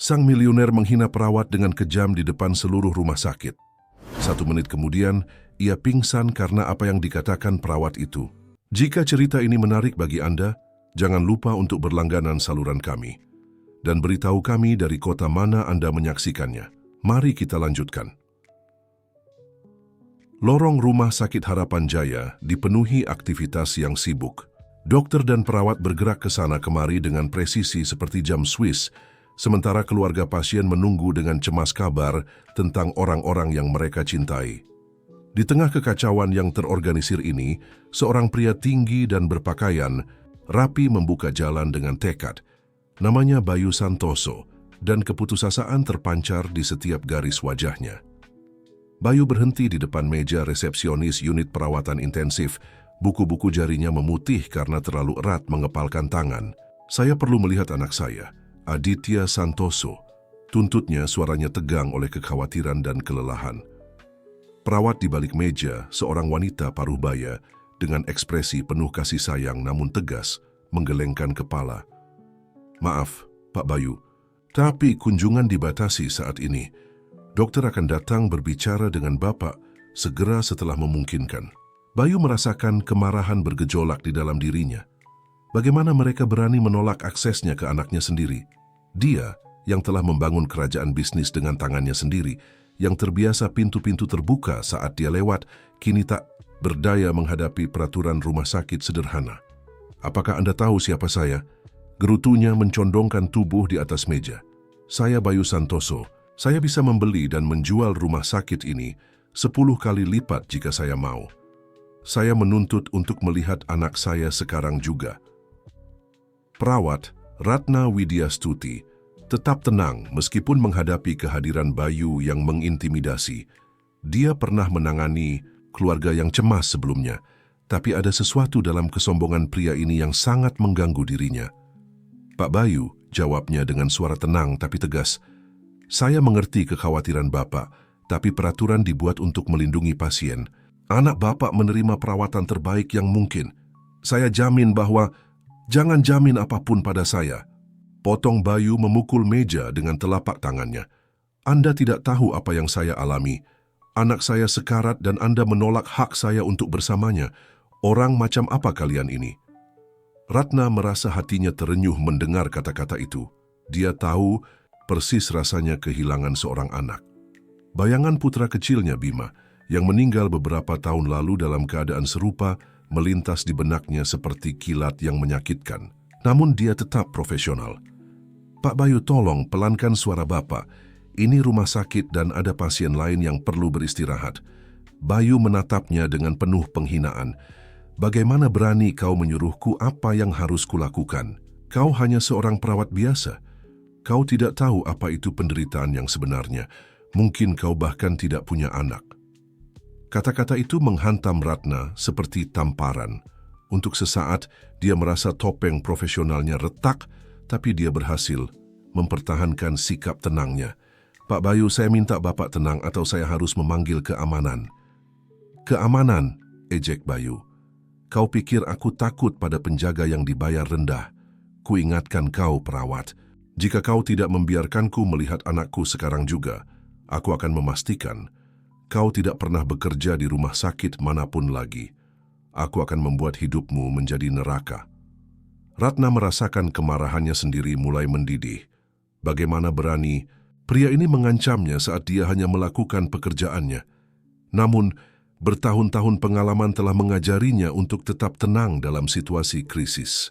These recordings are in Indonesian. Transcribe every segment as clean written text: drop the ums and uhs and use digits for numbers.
Sang milioner menghina perawat dengan kejam di depan seluruh rumah sakit. 1 menit kemudian, ia pingsan karena apa yang dikatakan perawat itu. Jika cerita ini menarik bagi Anda, jangan lupa untuk berlangganan saluran kami. Dan beritahu kami dari kota mana Anda menyaksikannya. Mari kita lanjutkan. Lorong Rumah Sakit Harapan Jaya dipenuhi aktivitas yang sibuk. Dokter dan perawat bergerak ke sana kemari dengan presisi seperti jam Swiss, sementara keluarga pasien menunggu dengan cemas kabar tentang orang-orang yang mereka cintai. Di tengah kekacauan yang terorganisir ini, seorang pria tinggi dan berpakaian rapi membuka jalan dengan tekad. Namanya Bayu Santoso, dan keputusasaan terpancar di setiap garis wajahnya. Bayu berhenti di depan meja resepsionis unit perawatan intensif. Buku-buku jarinya memutih karena terlalu erat mengepalkan tangan. "Saya perlu melihat anak saya, Aditya Santoso," tuntutnya, suaranya tegang oleh kekhawatiran dan kelelahan. Perawat di balik meja, seorang wanita paruh baya, dengan ekspresi penuh kasih sayang namun tegas, menggelengkan kepala. "Maaf, Pak Bayu, tapi kunjungan dibatasi saat ini. Dokter akan datang berbicara dengan Bapak segera setelah memungkinkan." Bayu merasakan kemarahan bergejolak di dalam dirinya. Bagaimana mereka berani menolak aksesnya ke anaknya sendiri? Dia yang telah membangun kerajaan bisnis dengan tangannya sendiri, yang terbiasa pintu-pintu terbuka saat dia lewat, kini tak berdaya menghadapi peraturan rumah sakit sederhana. "Apakah Anda tahu siapa saya?" Gerutunya mencondongkan tubuh di atas meja. "Saya Bayu Santoso. Saya bisa membeli dan menjual rumah sakit ini 10 kali lipat jika saya mau. Saya menuntut untuk melihat anak saya sekarang juga." Perawat, Ratna Widyastuti, tetap tenang meskipun menghadapi kehadiran Bayu yang mengintimidasi. Dia pernah menangani keluarga yang cemas sebelumnya, tapi ada sesuatu dalam kesombongan pria ini yang sangat mengganggu dirinya. "Pak Bayu," jawabnya dengan suara tenang tapi tegas, "saya mengerti kekhawatiran Bapak, tapi peraturan dibuat untuk melindungi pasien. Anak Bapak menerima perawatan terbaik yang mungkin. Saya jamin bahwa..." "Jangan jamin apapun pada saya," potong Bayu memukul meja dengan telapak tangannya. "Anda tidak tahu apa yang saya alami. Anak saya sekarat dan Anda menolak hak saya untuk bersamanya. Orang macam apa kalian ini?" Ratna merasa hatinya terenyuh mendengar kata-kata itu. Dia tahu persis rasanya kehilangan seorang anak. Bayangan putra kecilnya Bima, yang meninggal beberapa tahun lalu dalam keadaan serupa, melintas di benaknya seperti kilat yang menyakitkan. Namun dia tetap profesional. "Pak Bayu, tolong pelankan suara Bapak. Ini rumah sakit dan ada pasien lain yang perlu beristirahat." Bayu menatapnya dengan penuh penghinaan. "Bagaimana berani kau menyuruhku apa yang harus kulakukan? Kau hanya seorang perawat biasa. Kau tidak tahu apa itu penderitaan yang sebenarnya. Mungkin kau bahkan tidak punya anak." Kata-kata itu menghantam Ratna seperti tamparan. Untuk sesaat, dia merasa topeng profesionalnya retak, tapi dia berhasil mempertahankan sikap tenangnya. "Pak Bayu, saya minta Bapak tenang atau saya harus memanggil keamanan." "Keamanan?" ejek Bayu. "Kau pikir aku takut pada penjaga yang dibayar rendah? Kuingatkan kau, perawat, jika kau tidak membiarkanku melihat anakku sekarang juga, aku akan memastikan kau tidak pernah bekerja di rumah sakit manapun lagi. Aku akan membuat hidupmu menjadi neraka." Ratna merasakan kemarahannya sendiri mulai mendidih. Bagaimana berani pria ini mengancamnya saat dia hanya melakukan pekerjaannya. Namun, bertahun-tahun pengalaman telah mengajarinya untuk tetap tenang dalam situasi krisis.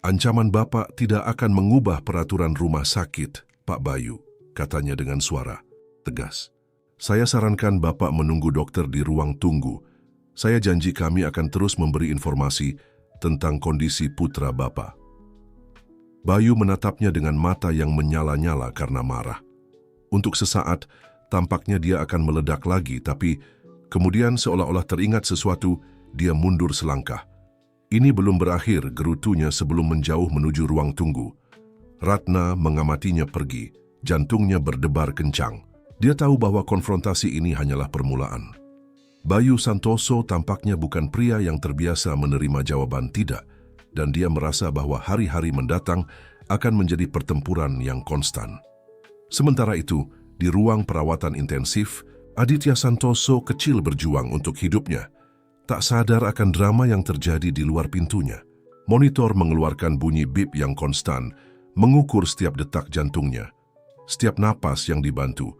"Ancaman Bapak tidak akan mengubah peraturan rumah sakit, Pak Bayu," katanya dengan suara tegas. "Saya sarankan Bapak menunggu dokter di ruang tunggu. Saya janji kami akan terus memberi informasi tentang kondisi putra Bapak." Bayu menatapnya dengan mata yang menyala-nyala karena marah. Untuk sesaat, tampaknya dia akan meledak lagi, tapi kemudian seolah-olah teringat sesuatu, dia mundur selangkah. Ini belum berakhir, gerutunya sebelum menjauh menuju ruang tunggu. Ratna mengamatinya pergi, jantungnya berdebar kencang. Dia tahu bahwa konfrontasi ini hanyalah permulaan. Bayu Santoso tampaknya bukan pria yang terbiasa menerima jawaban tidak, dan dia merasa bahwa hari-hari mendatang akan menjadi pertempuran yang konstan. Sementara itu, di ruang perawatan intensif, Aditya Santoso kecil berjuang untuk hidupnya. Tak sadar akan drama yang terjadi di luar pintunya. Monitor mengeluarkan bunyi bip yang konstan, mengukur setiap detak jantungnya, setiap napas yang dibantu.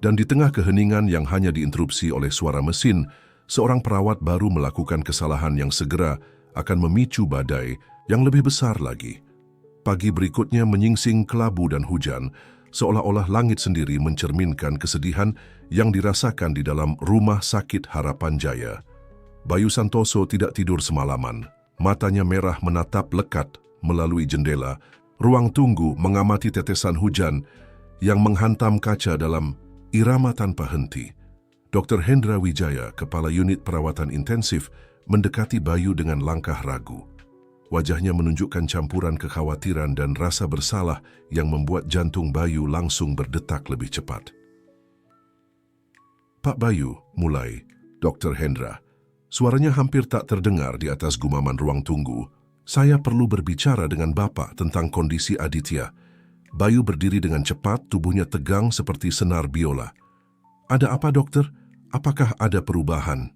Dan di tengah keheningan yang hanya diinterupsi oleh suara mesin, seorang perawat baru melakukan kesalahan yang segera akan memicu badai yang lebih besar lagi. Pagi berikutnya menyingsing kelabu dan hujan, seolah-olah langit sendiri mencerminkan kesedihan yang dirasakan di dalam Rumah Sakit Harapan Jaya. Bayu Santoso tidak tidur semalaman. Matanya merah menatap lekat melalui jendela. Ruang tunggu mengamati tetesan hujan yang menghantam kaca dalam irama tanpa henti. Dr. Hendra Wijaya, Kepala Unit Perawatan Intensif, mendekati Bayu dengan langkah ragu. Wajahnya menunjukkan campuran kekhawatiran dan rasa bersalah yang membuat jantung Bayu langsung berdetak lebih cepat. "Pak Bayu," mulai Dr. Hendra. Suaranya hampir tak terdengar di atas gumaman ruang tunggu. "Saya perlu berbicara dengan Bapak tentang kondisi Aditya." Bayu berdiri dengan cepat, tubuhnya tegang seperti senar biola. "Ada apa, dokter? Apakah ada perubahan?"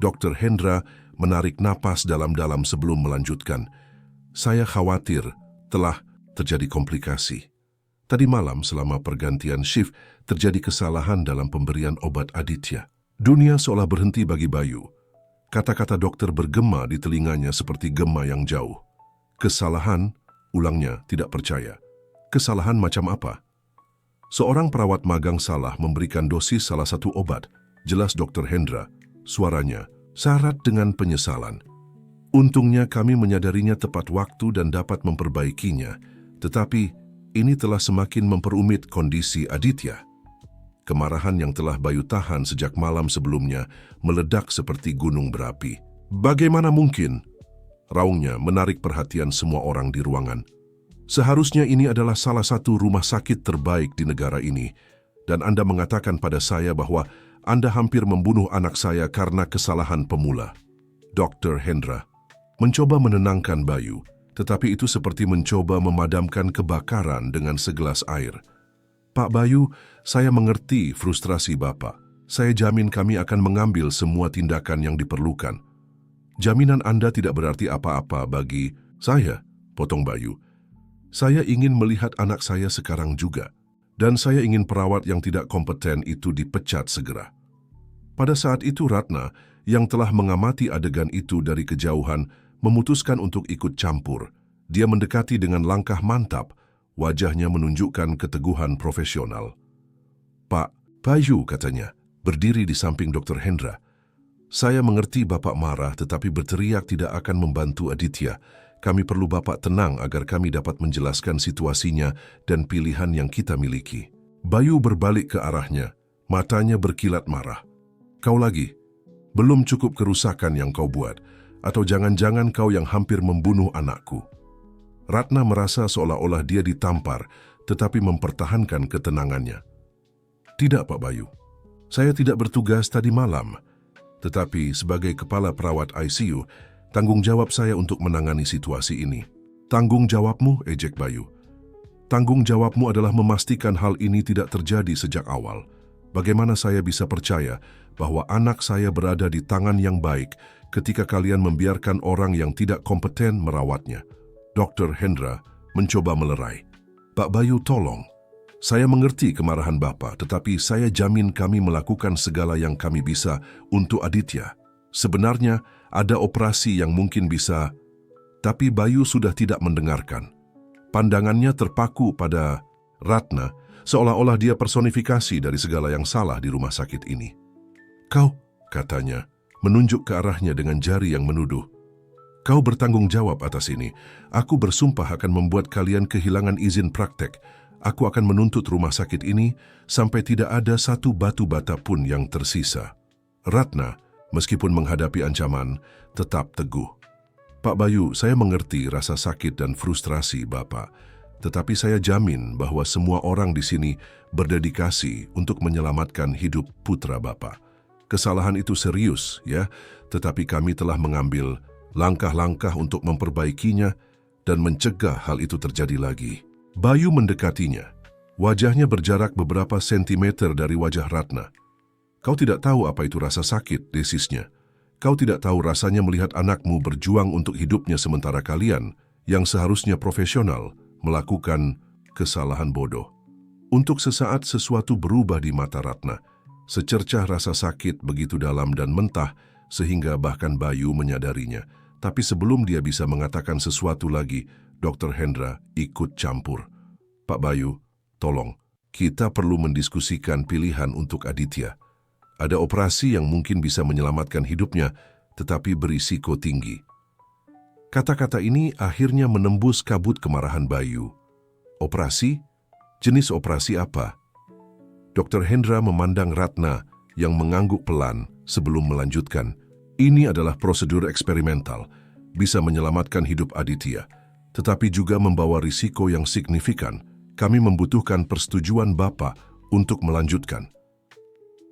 Dr. Hendra menarik napas dalam-dalam sebelum melanjutkan. "Saya khawatir telah terjadi komplikasi. Tadi malam selama pergantian shift terjadi kesalahan dalam pemberian obat Aditya." Dunia seolah berhenti bagi Bayu. Kata-kata dokter bergema di telinganya seperti gema yang jauh. "Kesalahan?" ulangnya tidak percaya. "Kesalahan macam apa?" Seorang perawat magang salah memberikan dosis salah satu obat, jelas Dr. Hendra. Suaranya syarat dengan penyesalan. "Untungnya kami menyadarinya tepat waktu dan dapat memperbaikinya, tetapi ini telah semakin memperumit kondisi Aditya." Kemarahan yang telah Bayu tahan sejak malam sebelumnya meledak seperti gunung berapi. "Bagaimana mungkin?" raungnya menarik perhatian semua orang di ruangan. "Seharusnya ini adalah salah satu rumah sakit terbaik di negara ini, dan Anda mengatakan pada saya bahwa Anda hampir membunuh anak saya karena kesalahan pemula." Dr. Hendra mencoba menenangkan Bayu, tetapi itu seperti mencoba memadamkan kebakaran dengan segelas air. "Pak Bayu, saya mengerti frustrasi Bapak. Saya jamin kami akan mengambil semua tindakan yang diperlukan." "Jaminan Anda tidak berarti apa-apa bagi saya," potong Bayu. "Saya ingin melihat anak saya sekarang juga, dan saya ingin perawat yang tidak kompeten itu dipecat segera." Pada saat itu Ratna, yang telah mengamati adegan itu dari kejauhan, memutuskan untuk ikut campur. Dia mendekati dengan langkah mantap, wajahnya menunjukkan keteguhan profesional. "Pak Bayu," katanya, berdiri di samping Dr. Hendra. "Saya mengerti Bapak marah, tetapi berteriak tidak akan membantu Aditya. Kami perlu Bapak tenang agar kami dapat menjelaskan situasinya dan pilihan yang kita miliki." Bayu berbalik ke arahnya, matanya berkilat marah. "Kau lagi? Belum cukup kerusakan yang kau buat, atau jangan-jangan kau yang hampir membunuh anakku?" Ratna merasa seolah-olah dia ditampar, tetapi mempertahankan ketenangannya. "Tidak, Pak Bayu. Saya tidak bertugas tadi malam. Tetapi sebagai kepala perawat ICU, tanggung jawab saya untuk menangani situasi ini." "Tanggung jawabmu?" ejek Bayu. "Tanggung jawabmu adalah memastikan hal ini tidak terjadi sejak awal. Bagaimana saya bisa percaya bahwa anak saya berada di tangan yang baik ketika kalian membiarkan orang yang tidak kompeten merawatnya?" Dr. Hendra mencoba melerai. "Pak Bayu, tolong. Saya mengerti kemarahan Bapak, tetapi saya jamin kami melakukan segala yang kami bisa untuk Aditya. Sebenarnya ada operasi yang mungkin bisa..." Tapi Bayu sudah tidak mendengarkan. Pandangannya terpaku pada Ratna, seolah-olah dia personifikasi dari segala yang salah di rumah sakit ini. "Kau," katanya, menunjuk ke arahnya dengan jari yang menuduh. "Kau bertanggung jawab atas ini. Aku bersumpah akan membuat kalian kehilangan izin praktek. Aku akan menuntut rumah sakit ini sampai tidak ada satu batu bata pun yang tersisa." Ratna, meskipun menghadapi ancaman, tetap teguh. "Pak Bayu, saya mengerti rasa sakit dan frustrasi Bapak, tetapi saya jamin bahwa semua orang di sini berdedikasi untuk menyelamatkan hidup putra Bapak. Kesalahan itu serius, ya, tetapi kami telah mengambil langkah-langkah untuk memperbaikinya. dan mencegah hal itu terjadi lagi. Bayu mendekatinya. Wajahnya berjarak beberapa sentimeter dari wajah Ratna. Kau tidak tahu apa itu rasa sakit, desisnya. Kau tidak tahu rasanya melihat anakmu berjuang untuk hidupnya sementara kalian, yang seharusnya profesional, melakukan kesalahan bodoh. Untuk sesaat sesuatu berubah di mata Ratna. Secercah rasa sakit begitu dalam dan mentah, sehingga bahkan Bayu menyadarinya. Tapi sebelum dia bisa mengatakan sesuatu lagi, Dr. Hendra ikut campur. Pak Bayu, tolong, kita perlu mendiskusikan pilihan untuk Aditya. Ada operasi yang mungkin bisa menyelamatkan hidupnya, tetapi berisiko tinggi. Kata-kata ini akhirnya menembus kabut kemarahan Bayu. Operasi? Jenis operasi apa? Dr. Hendra memandang Ratna yang mengangguk pelan sebelum melanjutkan. Ini adalah prosedur eksperimental, bisa menyelamatkan hidup Aditya, tetapi juga membawa risiko yang signifikan. Kami membutuhkan persetujuan Bapak untuk melanjutkan.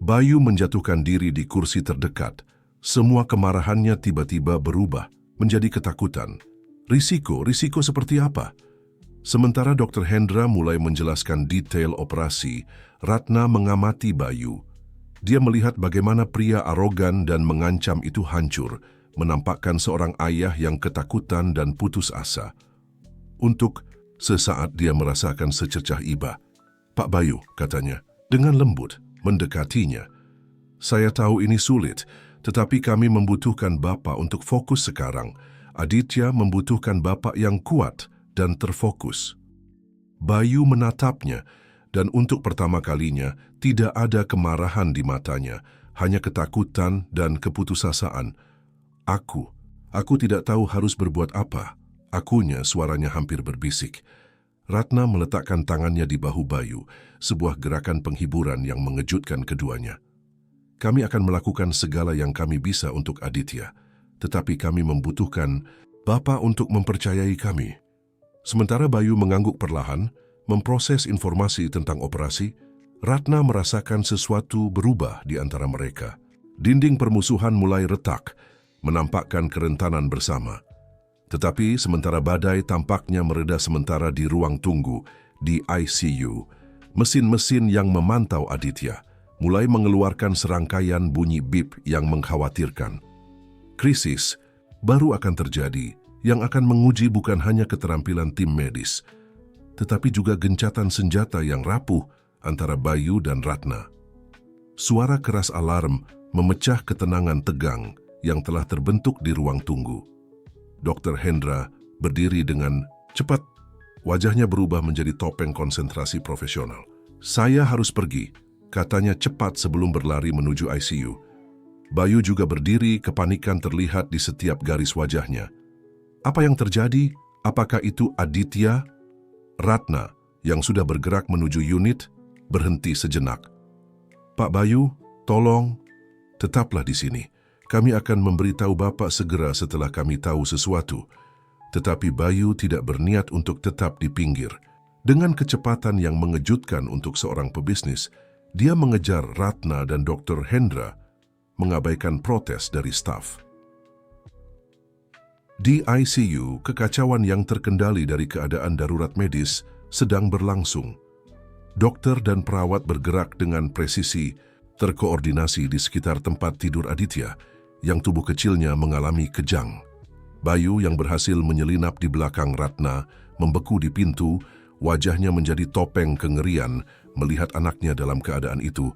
Bayu menjatuhkan diri di kursi terdekat. Semua kemarahannya tiba-tiba berubah menjadi ketakutan. Risiko seperti apa? Sementara Dr. Hendra mulai menjelaskan detail operasi, Ratna mengamati Bayu. Dia melihat bagaimana pria arogan dan mengancam itu hancur, menampakkan seorang ayah yang ketakutan dan putus asa. Untuk sesaat dia merasakan secercah iba. Pak Bayu, katanya, dengan lembut mendekatinya. Saya tahu ini sulit, tetapi kami membutuhkan Bapak untuk fokus sekarang. Aditya membutuhkan Bapak yang kuat dan terfokus. Bayu menatapnya, dan untuk pertama kalinya tidak ada kemarahan di matanya, hanya ketakutan dan keputusasaan. Aku tidak tahu harus berbuat apa. Akunya, suaranya hampir berbisik. Ratna meletakkan tangannya di bahu Bayu, sebuah gerakan penghiburan yang mengejutkan keduanya. Kami akan melakukan segala yang kami bisa untuk Aditya, tetapi kami membutuhkan Bapak untuk mempercayai kami. Sementara Bayu mengangguk perlahan, memproses informasi tentang operasi, Ratna merasakan sesuatu berubah di antara mereka. Dinding permusuhan mulai retak, menampakkan kerentanan bersama. Tetapi sementara badai tampaknya mereda sementara di ruang tunggu, di ICU, mesin-mesin yang memantau Aditya mulai mengeluarkan serangkaian bunyi bip yang mengkhawatirkan. Krisis baru akan terjadi yang akan menguji bukan hanya keterampilan tim medis, tetapi juga gencatan senjata yang rapuh antara Bayu dan Ratna. Suara keras alarm memecah ketenangan tegang yang telah terbentuk di ruang tunggu. Dr. Hendra berdiri dengan cepat. Wajahnya berubah menjadi topeng konsentrasi profesional. Saya harus pergi, katanya cepat sebelum berlari menuju ICU. Bayu juga berdiri, kepanikan terlihat di setiap garis wajahnya. Apa yang terjadi? Apakah itu Aditya? Ratna, yang sudah bergerak menuju unit, berhenti sejenak. Pak Bayu, tolong, tetaplah di sini. Kami akan memberitahu Bapak segera setelah kami tahu sesuatu. Tetapi Bayu tidak berniat untuk tetap di pinggir. Dengan kecepatan yang mengejutkan untuk seorang pebisnis, dia mengejar Ratna dan Dr. Hendra, mengabaikan protes dari staf. Di ICU, kekacauan yang terkendali dari keadaan darurat medis sedang berlangsung. Dokter dan perawat bergerak dengan presisi, terkoordinasi di sekitar tempat tidur Aditya, yang tubuh kecilnya mengalami kejang. Bayu yang berhasil menyelinap di belakang Ratna, membeku di pintu, wajahnya menjadi topeng kengerian melihat anaknya dalam keadaan itu.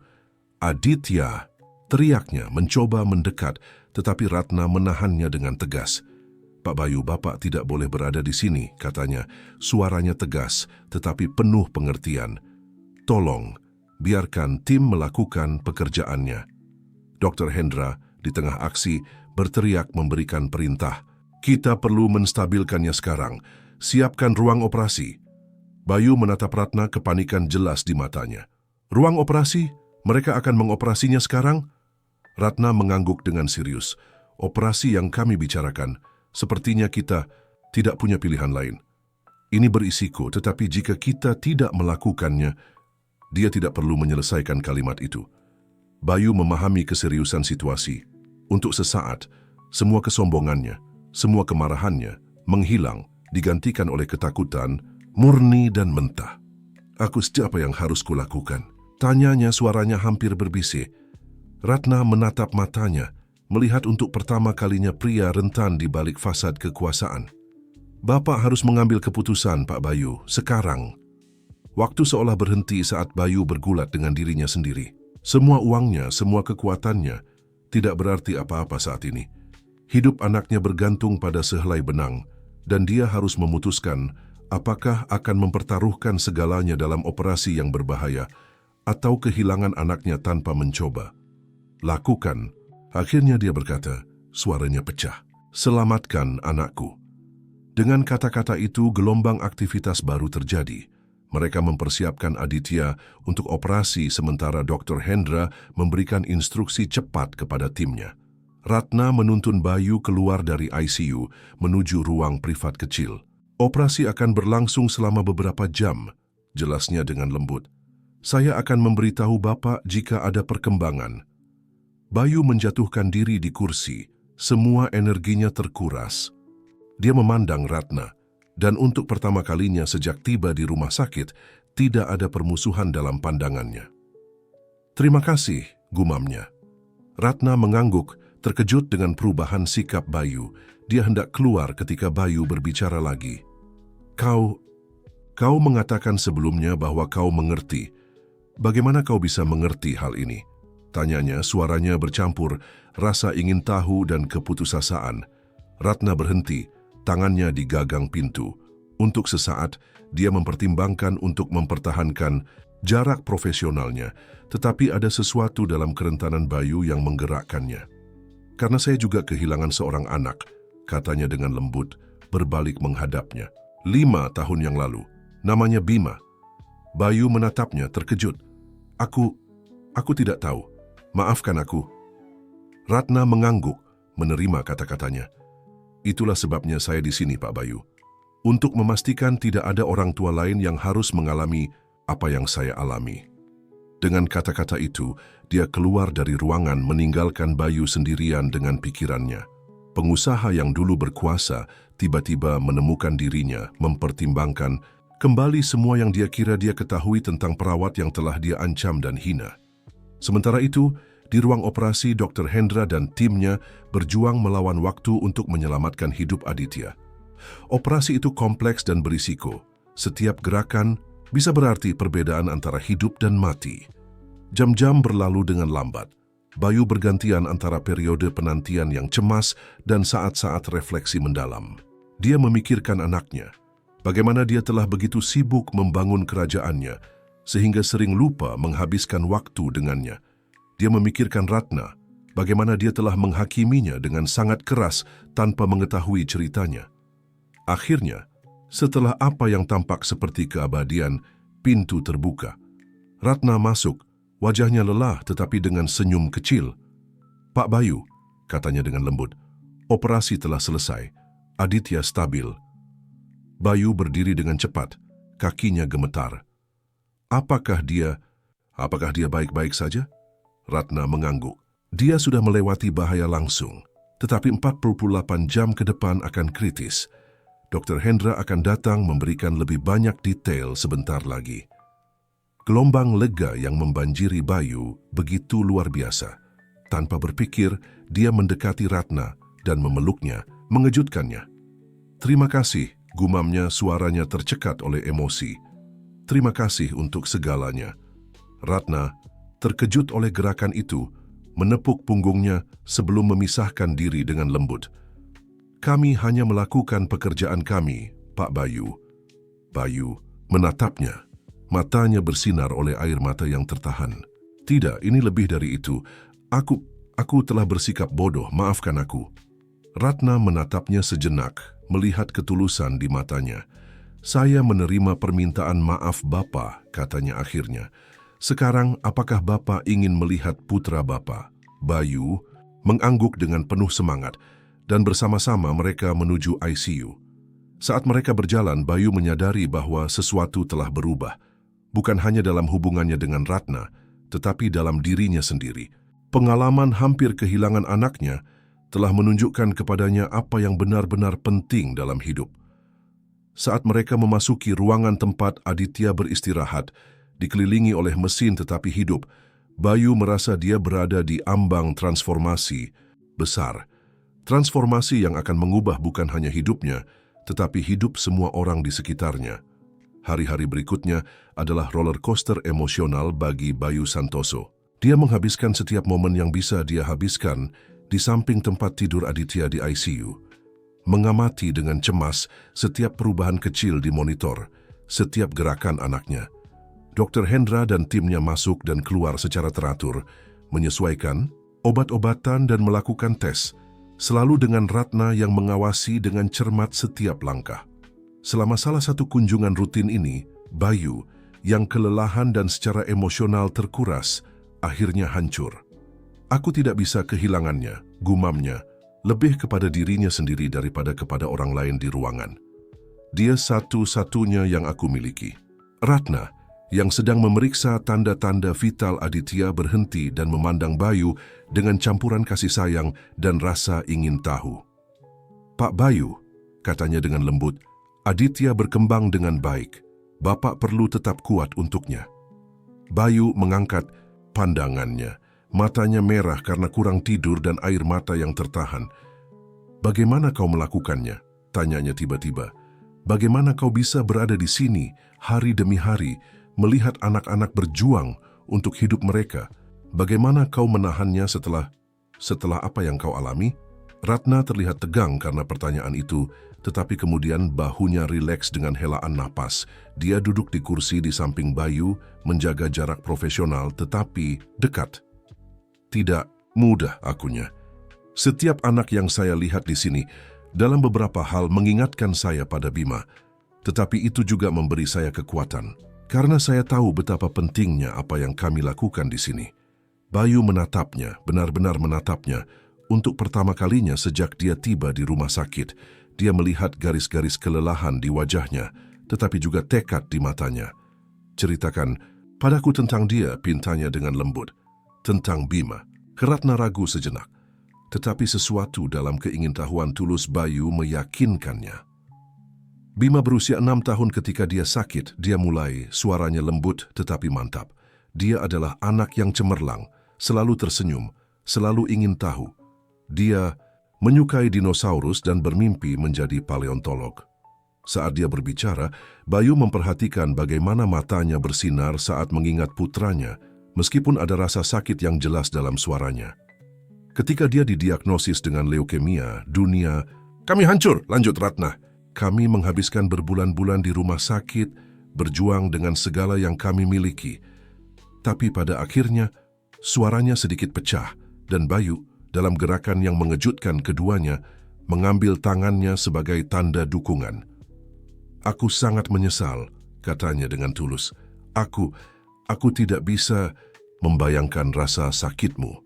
Aditya, teriaknya mencoba mendekat, tetapi Ratna menahannya dengan tegas. Pak Bayu, Bapak tidak boleh berada di sini, katanya. Suaranya tegas, tetapi penuh pengertian. Tolong, biarkan tim melakukan pekerjaannya. Dr. Hendra, di tengah aksi, berteriak memberikan perintah. Kita perlu menstabilkannya sekarang. Siapkan ruang operasi. Bayu menatap Ratna, kepanikan jelas di matanya. Ruang operasi? Mereka akan mengoperasinya sekarang? Ratna mengangguk dengan serius. Operasi yang kami bicarakan, sepertinya kita tidak punya pilihan lain. Ini berisiko, tetapi jika kita tidak melakukannya, dia tidak perlu menyelesaikan kalimat itu. Bayu memahami keseriusan situasi. Untuk sesaat, semua kesombongannya, semua kemarahannya menghilang digantikan oleh ketakutan, murni dan mentah. "Aku siapa yang harus kulakukan?" Tanyanya, suaranya hampir berbisik. Ratna menatap matanya, melihat untuk pertama kalinya pria rentan di balik fasad kekuasaan. "Bapak harus mengambil keputusan, Pak Bayu, sekarang." Waktu seolah berhenti saat Bayu bergulat dengan dirinya sendiri. Semua uangnya, semua kekuatannya, tidak berarti apa-apa saat ini. Hidup anaknya bergantung pada sehelai benang, dan dia harus memutuskan apakah akan mempertaruhkan segalanya dalam operasi yang berbahaya atau kehilangan anaknya tanpa mencoba. "Lakukan," akhirnya dia berkata, suaranya pecah. "Selamatkan anakku." Dengan kata-kata itu, gelombang aktivitas baru terjadi. Mereka mempersiapkan Aditya untuk operasi sementara Dr. Hendra memberikan instruksi cepat kepada timnya. Ratna menuntun Bayu keluar dari ICU menuju ruang privat kecil. "Operasi akan berlangsung selama beberapa jam," jelasnya dengan lembut. "Saya akan memberitahu Bapak jika ada perkembangan." Bayu menjatuhkan diri di kursi, semua energinya terkuras. Dia memandang Ratna, dan untuk pertama kalinya sejak tiba di rumah sakit, tidak ada permusuhan dalam pandangannya. "Terima kasih," gumamnya. Ratna mengangguk, terkejut dengan perubahan sikap Bayu. Dia hendak keluar ketika Bayu berbicara lagi. Kau mengatakan sebelumnya bahwa kau mengerti. Bagaimana kau bisa mengerti hal ini?" Tanyanya, suaranya bercampur rasa ingin tahu dan keputusasaan. Ratna berhenti, tangannya di gagang pintu. Untuk sesaat, dia mempertimbangkan untuk mempertahankan jarak profesionalnya, tetapi ada sesuatu dalam kerentanan Bayu yang menggerakkannya. "Karena saya juga kehilangan seorang anak," katanya dengan lembut, berbalik menghadapnya. 5 tahun yang lalu, namanya Bima." Bayu menatapnya terkejut. Aku tidak tahu. Maafkan aku." Ratna mengangguk, menerima kata-katanya. "Itulah sebabnya saya di sini, Pak Bayu. Untuk memastikan tidak ada orang tua lain yang harus mengalami apa yang saya alami." Dengan kata-kata itu, dia keluar dari ruangan meninggalkan Bayu sendirian dengan pikirannya. Pengusaha yang dulu berkuasa tiba-tiba menemukan dirinya mempertimbangkan kembali semua yang dia kira dia ketahui tentang perawat yang telah dia ancam dan hina. Sementara itu, di ruang operasi, Dr. Hendra dan timnya berjuang melawan waktu untuk menyelamatkan hidup Aditya. Operasi itu kompleks dan berisiko. Setiap gerakan bisa berarti perbedaan antara hidup dan mati. Jam-jam berlalu dengan lambat. Bayu bergantian antara periode penantian yang cemas dan saat-saat refleksi mendalam. Dia memikirkan anaknya, bagaimana dia telah begitu sibuk membangun kerajaannya, sehingga sering lupa menghabiskan waktu dengannya. Dia memikirkan Ratna, bagaimana dia telah menghakiminya dengan sangat keras tanpa mengetahui ceritanya. Akhirnya, setelah apa yang tampak seperti keabadian, pintu terbuka. Ratna masuk, wajahnya lelah tetapi dengan senyum kecil. "Pak Bayu," katanya dengan lembut, "operasi telah selesai. Aditya stabil." Bayu berdiri dengan cepat, kakinya gemetar. Apakah dia baik-baik saja?" Ratna mengangguk. Dia sudah melewati bahaya langsung, tetapi 48 jam ke depan akan kritis. Dr. Hendra akan datang memberikan lebih banyak detail sebentar lagi. Gelombang lega yang membanjiri Bayu begitu luar biasa. Tanpa berpikir, dia mendekati Ratna dan memeluknya, mengejutkannya. "Terima kasih," gumamnya, suaranya tercekat oleh emosi. "Terima kasih untuk segalanya." Ratna, terkejut oleh gerakan itu, menepuk punggungnya sebelum memisahkan diri dengan lembut. "Kami hanya melakukan pekerjaan kami, Pak Bayu." Bayu menatapnya, matanya bersinar oleh air mata yang tertahan. "Tidak, ini lebih dari itu. Aku telah bersikap bodoh, maafkan aku." Ratna menatapnya sejenak, melihat ketulusan di matanya. "Saya menerima permintaan maaf Bapak," katanya akhirnya. "Sekarang, apakah Bapak ingin melihat putra Bapak?" Bayu mengangguk dengan penuh semangat, dan bersama-sama mereka menuju ICU. Saat mereka berjalan, Bayu menyadari bahwa sesuatu telah berubah. Bukan hanya dalam hubungannya dengan Ratna, tetapi dalam dirinya sendiri. Pengalaman hampir kehilangan anaknya telah menunjukkan kepadanya apa yang benar-benar penting dalam hidup. Saat mereka memasuki ruangan tempat Aditya beristirahat, dikelilingi oleh mesin tetapi hidup, Bayu merasa dia berada di ambang transformasi besar. Transformasi yang akan mengubah bukan hanya hidupnya, tetapi hidup semua orang di sekitarnya. Hari-hari berikutnya adalah roller coaster emosional bagi Bayu Santoso. Dia menghabiskan setiap momen yang bisa dia habiskan di samping tempat tidur Aditya di ICU. Mengamati dengan cemas setiap perubahan kecil di monitor, setiap gerakan anaknya. Dr. Hendra dan timnya masuk dan keluar secara teratur, menyesuaikan obat-obatan dan melakukan tes, selalu dengan Ratna yang mengawasi dengan cermat setiap langkah. Selama salah satu kunjungan rutin ini, Bayu, yang kelelahan dan secara emosional terkuras, akhirnya hancur. Aku tidak bisa kehilangannya, gumamnya, lebih kepada dirinya sendiri daripada kepada orang lain di ruangan. Dia satu-satunya yang aku miliki. Ratna, yang sedang memeriksa tanda-tanda vital Aditya, berhenti dan memandang Bayu dengan campuran kasih sayang dan rasa ingin tahu. "Pak Bayu," katanya dengan lembut, "Aditya berkembang dengan baik. Bapak perlu tetap kuat untuknya." Bayu mengangkat pandangannya. Matanya merah karena kurang tidur dan air mata yang tertahan. "Bagaimana kau melakukannya?" tanyanya tiba-tiba. "Bagaimana kau bisa berada di sini hari demi hari, melihat anak-anak berjuang untuk hidup mereka? Bagaimana kau menahannya setelah apa yang kau alami?" Ratna terlihat tegang karena pertanyaan itu, tetapi kemudian bahunya rileks dengan helaan napas. Dia duduk di kursi di samping Bayu, menjaga jarak profesional tetapi dekat. "Tidak mudah akunya. Setiap anak yang saya lihat di sini dalam beberapa hal mengingatkan saya pada Bima, tetapi itu juga memberi saya kekuatan, karena saya tahu betapa pentingnya apa yang kami lakukan di sini." Bayu menatapnya, benar-benar menatapnya. Untuk pertama kalinya sejak dia tiba di rumah sakit, dia melihat garis-garis kelelahan di wajahnya, tetapi juga tekad di matanya. "Ceritakan padaku tentang dia," pintanya dengan lembut. "Tentang Bima." Ratna ragu sejenak, tetapi sesuatu dalam keingintahuan tulus Bayu meyakinkannya. Bima berusia 6 tahun ketika dia sakit. Dia mulai, suaranya lembut tetapi mantap. Dia adalah anak yang cemerlang, selalu tersenyum, selalu ingin tahu. Dia menyukai dinosaurus dan bermimpi menjadi paleontolog. Saat dia berbicara, Bayu memperhatikan bagaimana matanya bersinar saat mengingat putranya, meskipun ada rasa sakit yang jelas dalam suaranya. Ketika dia didiagnosis dengan leukemia, dunia, "Kami hancur," lanjut Ratna. "Kami menghabiskan berbulan-bulan di rumah sakit, berjuang dengan segala yang kami miliki. Tapi pada akhirnya, suaranya sedikit pecah, dan Bayu, dalam gerakan yang mengejutkan keduanya, mengambil tangannya sebagai tanda dukungan. "Aku sangat menyesal," katanya dengan tulus. Aku tidak bisa membayangkan rasa sakitmu."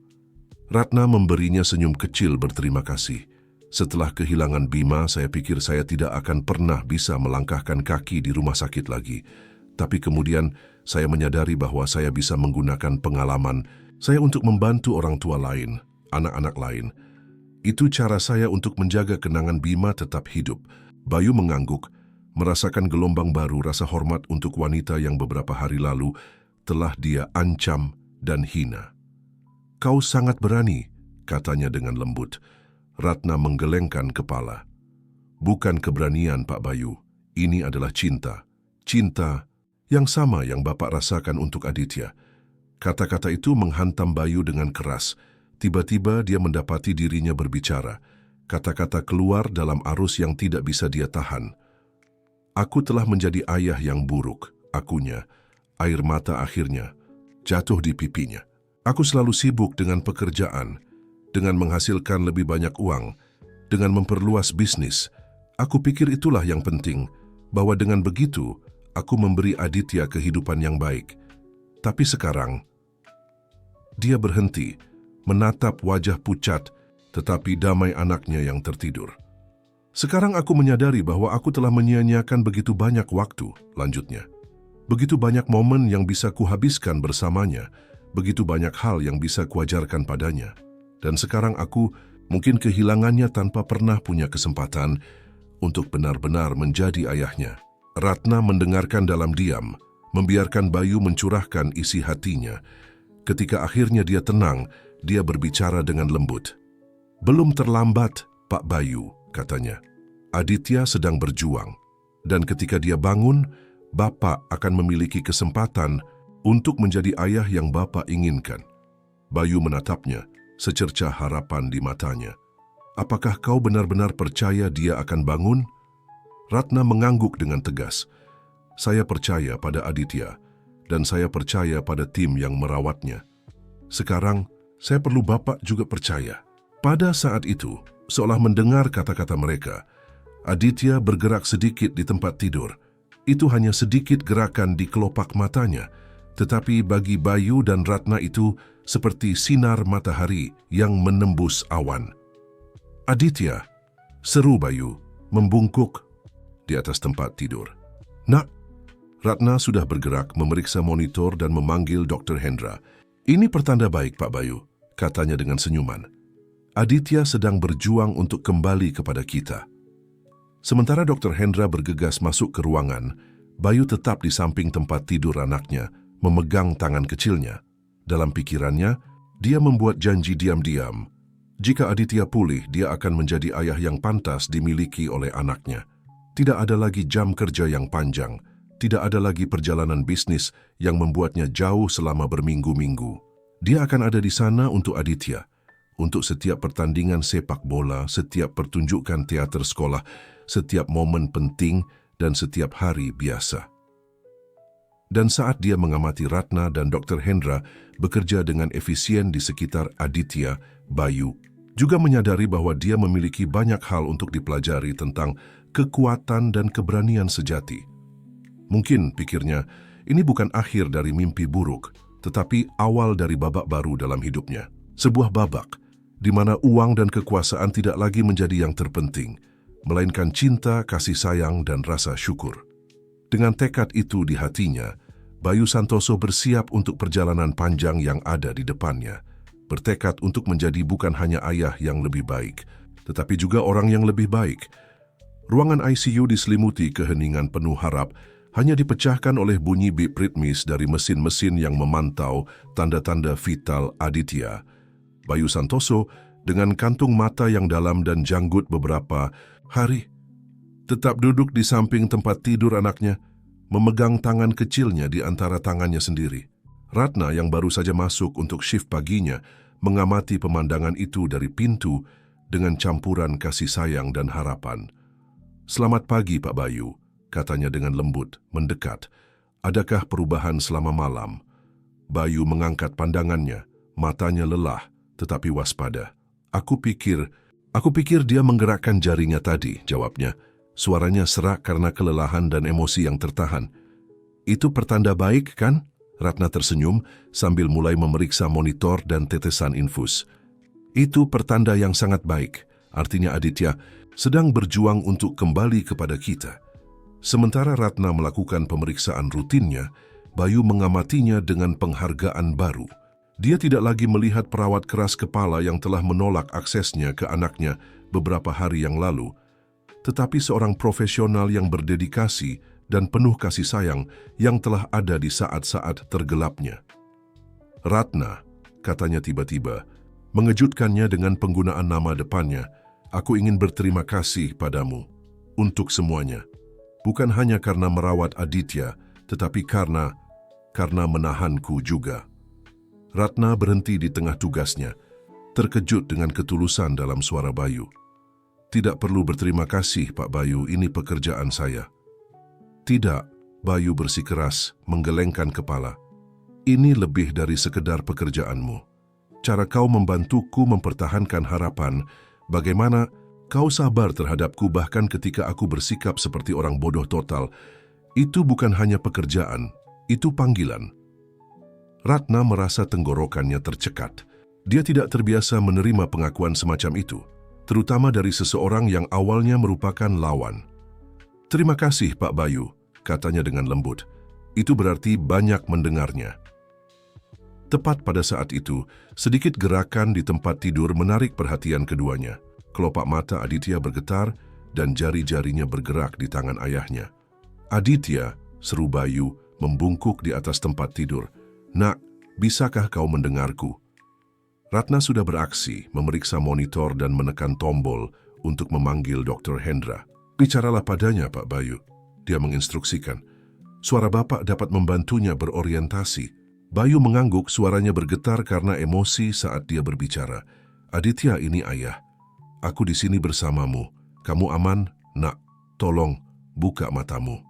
Ratna memberinya senyum kecil berterima kasih. "Setelah kehilangan Bima, saya pikir saya tidak akan pernah bisa melangkahkan kaki di rumah sakit lagi. Tapi kemudian saya menyadari bahwa saya bisa menggunakan pengalaman saya untuk membantu orang tua lain, anak-anak lain. Itu cara saya untuk menjaga kenangan Bima tetap hidup." Bayu mengangguk, merasakan gelombang baru rasa hormat untuk wanita yang beberapa hari lalu telah dia ancam dan hina. "Kau sangat berani," katanya dengan lembut. Ratna menggelengkan kepala. "Bukan keberanian, Pak Bayu. Ini adalah cinta. Cinta yang sama yang Bapak rasakan untuk Aditya." Kata-kata itu menghantam Bayu dengan keras. Tiba-tiba dia mendapati dirinya berbicara. Kata-kata keluar dalam arus yang tidak bisa dia tahan. "Aku telah menjadi ayah yang buruk," akunya. Air mata akhirnya jatuh di pipinya. "Aku selalu sibuk dengan pekerjaan, dengan menghasilkan lebih banyak uang, dengan memperluas bisnis. Aku pikir itulah yang penting, bahwa dengan begitu, aku memberi Aditya kehidupan yang baik. Tapi sekarang..." Dia berhenti, menatap wajah pucat, tetapi damai anaknya yang tertidur. "Sekarang aku menyadari bahwa aku telah menyia-nyiakan begitu banyak waktu," lanjutnya. "Begitu banyak momen yang bisa kuhabiskan bersamanya, begitu banyak hal yang bisa kuajarkan padanya. Dan sekarang aku mungkin kehilangannya tanpa pernah punya kesempatan untuk benar-benar menjadi ayahnya. Ratna mendengarkan dalam diam, membiarkan Bayu mencurahkan isi hatinya. Ketika akhirnya dia tenang, dia berbicara dengan lembut. "Belum terlambat, Pak Bayu," katanya. "Aditya sedang berjuang. Dan ketika dia bangun, Bapak akan memiliki kesempatan untuk menjadi ayah yang Bapak inginkan." Bayu menatapnya, secercah harapan di matanya. "Apakah kau benar-benar percaya dia akan bangun?" Ratna mengangguk dengan tegas. "Saya percaya pada Aditya, dan saya percaya pada tim yang merawatnya. Sekarang, saya perlu Bapak juga percaya." Pada saat itu, seolah mendengar kata-kata mereka, Aditya bergerak sedikit di tempat tidur. Itu hanya sedikit gerakan di kelopak matanya, tetapi bagi Bayu dan Ratna itu seperti sinar matahari yang menembus awan. "Aditya," seru Bayu, membungkuk di atas tempat tidur. "Nak." Ratna sudah bergerak memeriksa monitor dan memanggil Dr. Hendra. "Ini pertanda baik, Pak Bayu," katanya dengan senyuman. "Aditya sedang berjuang untuk kembali kepada kita." Sementara Dr. Hendra bergegas masuk ke ruangan, Bayu tetap di samping tempat tidur anaknya, memegang tangan kecilnya. Dalam pikirannya, dia membuat janji diam-diam. Jika Aditya pulih, dia akan menjadi ayah yang pantas dimiliki oleh anaknya. Tidak ada lagi jam kerja yang panjang, tidak ada lagi perjalanan bisnis yang membuatnya jauh selama berminggu-minggu. Dia akan ada di sana untuk Aditya, untuk setiap pertandingan sepak bola, setiap pertunjukan teater sekolah, setiap momen penting, dan setiap hari biasa. Dan saat dia mengamati Ratna dan Dr. Hendra bekerja dengan efisien di sekitar Aditya, Bayu juga menyadari bahwa dia memiliki banyak hal untuk dipelajari tentang kekuatan dan keberanian sejati. Mungkin, pikirnya, ini bukan akhir dari mimpi buruk, tetapi awal dari babak baru dalam hidupnya. Sebuah babak di mana uang dan kekuasaan tidak lagi menjadi yang terpenting, melainkan cinta, kasih sayang, dan rasa syukur. Dengan tekad itu di hatinya, Bayu Santoso bersiap untuk perjalanan panjang yang ada di depannya. Bertekad untuk menjadi bukan hanya ayah yang lebih baik, tetapi juga orang yang lebih baik. Ruangan ICU diselimuti keheningan penuh harap, hanya dipecahkan oleh bunyi bip ritmis dari mesin-mesin yang memantau tanda-tanda vital Aditya. Bayu Santoso, dengan kantung mata yang dalam dan janggut beberapa hari, tetap duduk di samping tempat tidur anaknya, memegang tangan kecilnya di antara tangannya sendiri. Ratna yang baru saja masuk untuk shift paginya, mengamati pemandangan itu dari pintu dengan campuran kasih sayang dan harapan. "Selamat pagi, Pak Bayu," katanya dengan lembut, mendekat. "Adakah perubahan selama malam?" Bayu mengangkat pandangannya, matanya lelah, tetapi waspada. Aku pikir dia menggerakkan jarinya tadi," jawabnya. Suaranya serak karena kelelahan dan emosi yang tertahan. "Itu pertanda baik, kan?" Ratna tersenyum sambil mulai memeriksa monitor dan tetesan infus. "Itu pertanda yang sangat baik. Artinya Aditya sedang berjuang untuk kembali kepada kita." Sementara Ratna melakukan pemeriksaan rutinnya, Bayu mengamatinya dengan penghargaan baru. Dia tidak lagi melihat perawat keras kepala yang telah menolak aksesnya ke anaknya beberapa hari yang lalu, tetapi seorang profesional yang berdedikasi dan penuh kasih sayang yang telah ada di saat-saat tergelapnya. "Ratna," katanya tiba-tiba, mengejutkannya dengan penggunaan nama depannya, "aku ingin berterima kasih padamu untuk semuanya. Bukan hanya karena merawat Aditya, tetapi karena menahanku juga." Ratna berhenti di tengah tugasnya, terkejut dengan ketulusan dalam suara Bayu. "Tidak perlu berterima kasih, Pak Bayu, ini pekerjaan saya." "Tidak," Bayu bersikeras, menggelengkan kepala. "Ini lebih dari sekedar pekerjaanmu. Cara kau membantuku mempertahankan harapan, bagaimana kau sabar terhadapku bahkan ketika aku bersikap seperti orang bodoh total, itu bukan hanya pekerjaan, itu panggilan." Ratna merasa tenggorokannya tercekat. Dia tidak terbiasa menerima pengakuan semacam itu, terutama dari seseorang yang awalnya merupakan lawan. "Terima kasih, Pak Bayu," katanya dengan lembut. Itu berarti banyak mendengarnya. Tepat pada saat itu, sedikit gerakan di tempat tidur menarik perhatian keduanya. Kelopak mata Aditya bergetar, dan jari-jarinya bergerak di tangan ayahnya. "Aditya," seru Bayu, membungkuk di atas tempat tidur. "Nak, bisakah kau mendengarku?" Ratna sudah beraksi, memeriksa monitor dan menekan tombol untuk memanggil Dr. Hendra. "Bicaralah padanya, Pak Bayu," dia menginstruksikan. "Suara Bapak dapat membantunya berorientasi." Bayu mengangguk, suaranya bergetar karena emosi saat dia berbicara. "Aditya, ini ayah. Aku di sini bersamamu. Kamu aman? Nak, tolong buka matamu."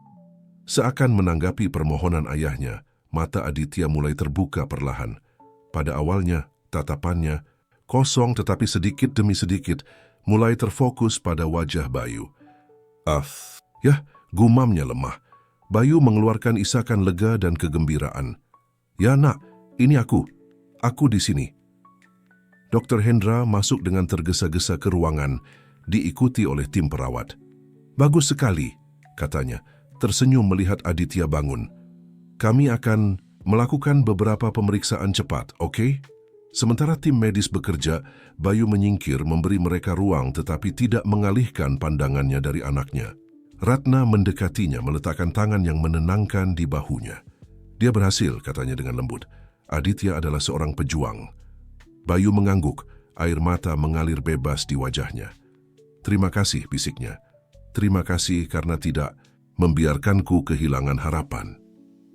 Seakan menanggapi permohonan ayahnya, mata Aditya mulai terbuka perlahan. Pada awalnya, tatapannya kosong, tetapi sedikit demi sedikit mulai terfokus pada wajah Bayu. Yah, gumamnya lemah. Bayu mengeluarkan isakan lega dan kegembiraan. "Ya nak, ini aku di sini." Dr. Hendra masuk dengan tergesa-gesa ke ruangan, diikuti oleh tim perawat. "Bagus sekali," katanya, tersenyum melihat Aditya bangun. "Kami akan melakukan beberapa pemeriksaan cepat, oke?" Sementara tim medis bekerja, Bayu menyingkir memberi mereka ruang tetapi tidak mengalihkan pandangannya dari anaknya. Ratna mendekatinya, meletakkan tangan yang menenangkan di bahunya. "Dia berhasil," katanya dengan lembut. "Aditya adalah seorang pejuang." Bayu mengangguk, air mata mengalir bebas di wajahnya. "Terima kasih," bisiknya. "Terima kasih karena tidak membiarkanku kehilangan harapan."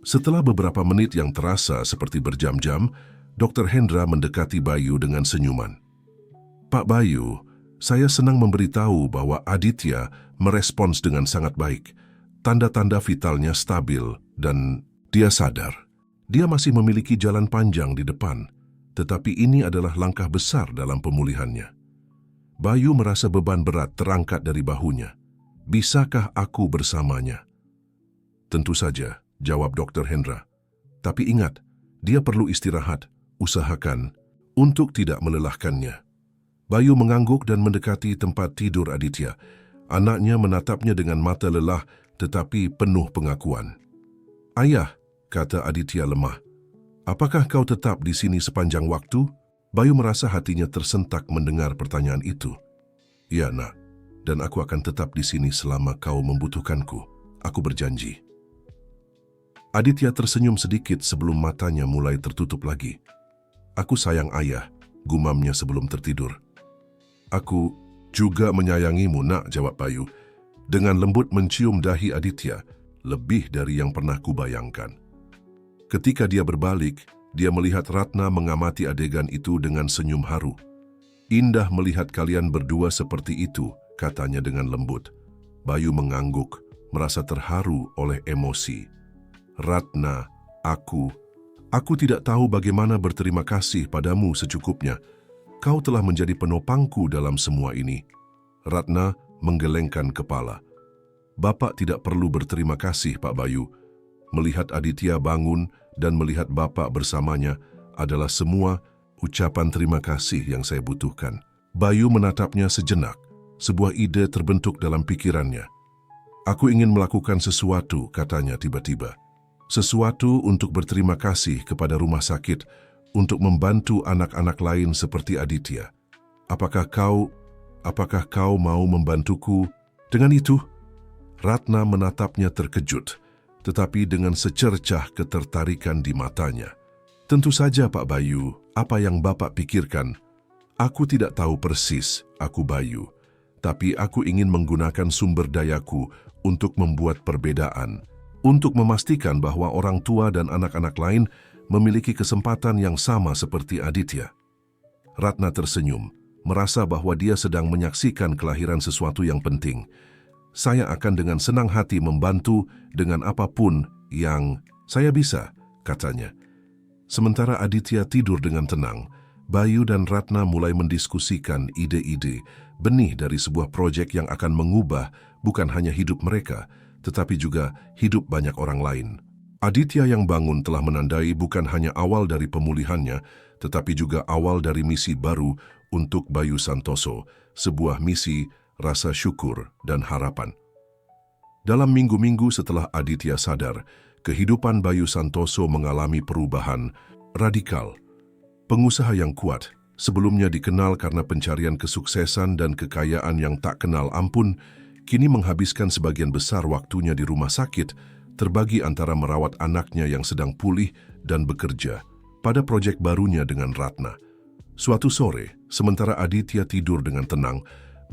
Setelah beberapa menit yang terasa seperti berjam-jam, Dr. Hendra mendekati Bayu dengan senyuman. "Pak Bayu, saya senang memberitahu bahwa Aditya merespons dengan sangat baik. Tanda-tanda vitalnya stabil dan dia sadar. Dia masih memiliki jalan panjang di depan, tetapi ini adalah langkah besar dalam pemulihannya." Bayu merasa beban berat terangkat dari bahunya. "Bisakah aku bersamanya?" "Tentu saja," jawab Dr. Hendra. "Tapi ingat, dia perlu istirahat. Usahakan untuk tidak melelahkannya." Bayu mengangguk dan mendekati tempat tidur Aditya. Anaknya menatapnya dengan mata lelah tetapi penuh pengakuan. "Ayah," kata Aditya lemah, "apakah kau tetap di sini sepanjang waktu?" Bayu merasa hatinya tersentak mendengar pertanyaan itu. "Ya, nak, dan aku akan tetap di sini selama kau membutuhkanku. Aku berjanji." Aditya tersenyum sedikit sebelum matanya mulai tertutup lagi. "Aku sayang ayah," gumamnya sebelum tertidur. "Aku juga menyayangimu, nak," jawab Bayu. Dengan lembut mencium dahi Aditya, lebih dari yang pernah kubayangkan. Ketika dia berbalik, dia melihat Ratna mengamati adegan itu dengan senyum haru. "Indah melihat kalian berdua seperti itu," katanya dengan lembut. Bayu mengangguk, merasa terharu oleh emosi. "Ratna, Aku tidak tahu bagaimana berterima kasih padamu secukupnya. Kau telah menjadi penopangku dalam semua ini." Ratna menggelengkan kepala. "Bapak tidak perlu berterima kasih, Pak Bayu. Melihat Aditya bangun dan melihat Bapak bersamanya adalah semua ucapan terima kasih yang saya butuhkan." Bayu menatapnya sejenak. Sebuah ide terbentuk dalam pikirannya. "Aku ingin melakukan sesuatu," katanya tiba-tiba. "Sesuatu untuk berterima kasih kepada rumah sakit untuk membantu anak-anak lain seperti Aditya. Apakah kau mau membantuku dengan itu?" Ratna menatapnya terkejut, tetapi dengan secercah ketertarikan di matanya. "Tentu saja, Pak Bayu, apa yang Bapak pikirkan. Aku tidak tahu persis, aku Bayu, tapi aku ingin menggunakan sumber dayaku untuk membuat perbedaan. Untuk memastikan bahwa orang tua dan anak-anak lain memiliki kesempatan yang sama seperti Aditya." Ratna tersenyum, merasa bahwa dia sedang menyaksikan kelahiran sesuatu yang penting. "Saya akan dengan senang hati membantu dengan apapun yang saya bisa," katanya. Sementara Aditya tidur dengan tenang, Bayu dan Ratna mulai mendiskusikan ide-ide, benih dari sebuah proyek yang akan mengubah bukan hanya hidup mereka, tetapi juga hidup banyak orang lain. Aditya yang bangun telah menandai bukan hanya awal dari pemulihannya, tetapi juga awal dari misi baru untuk Bayu Santoso, sebuah misi rasa syukur dan harapan. Dalam minggu-minggu setelah Aditya sadar, kehidupan Bayu Santoso mengalami perubahan radikal. Pengusaha yang kuat, sebelumnya dikenal karena pencarian kesuksesan dan kekayaan yang tak kenal ampun, kini menghabiskan sebagian besar waktunya di rumah sakit, terbagi antara merawat anaknya yang sedang pulih dan bekerja pada proyek barunya dengan Ratna. Suatu sore, sementara Aditya tidur dengan tenang,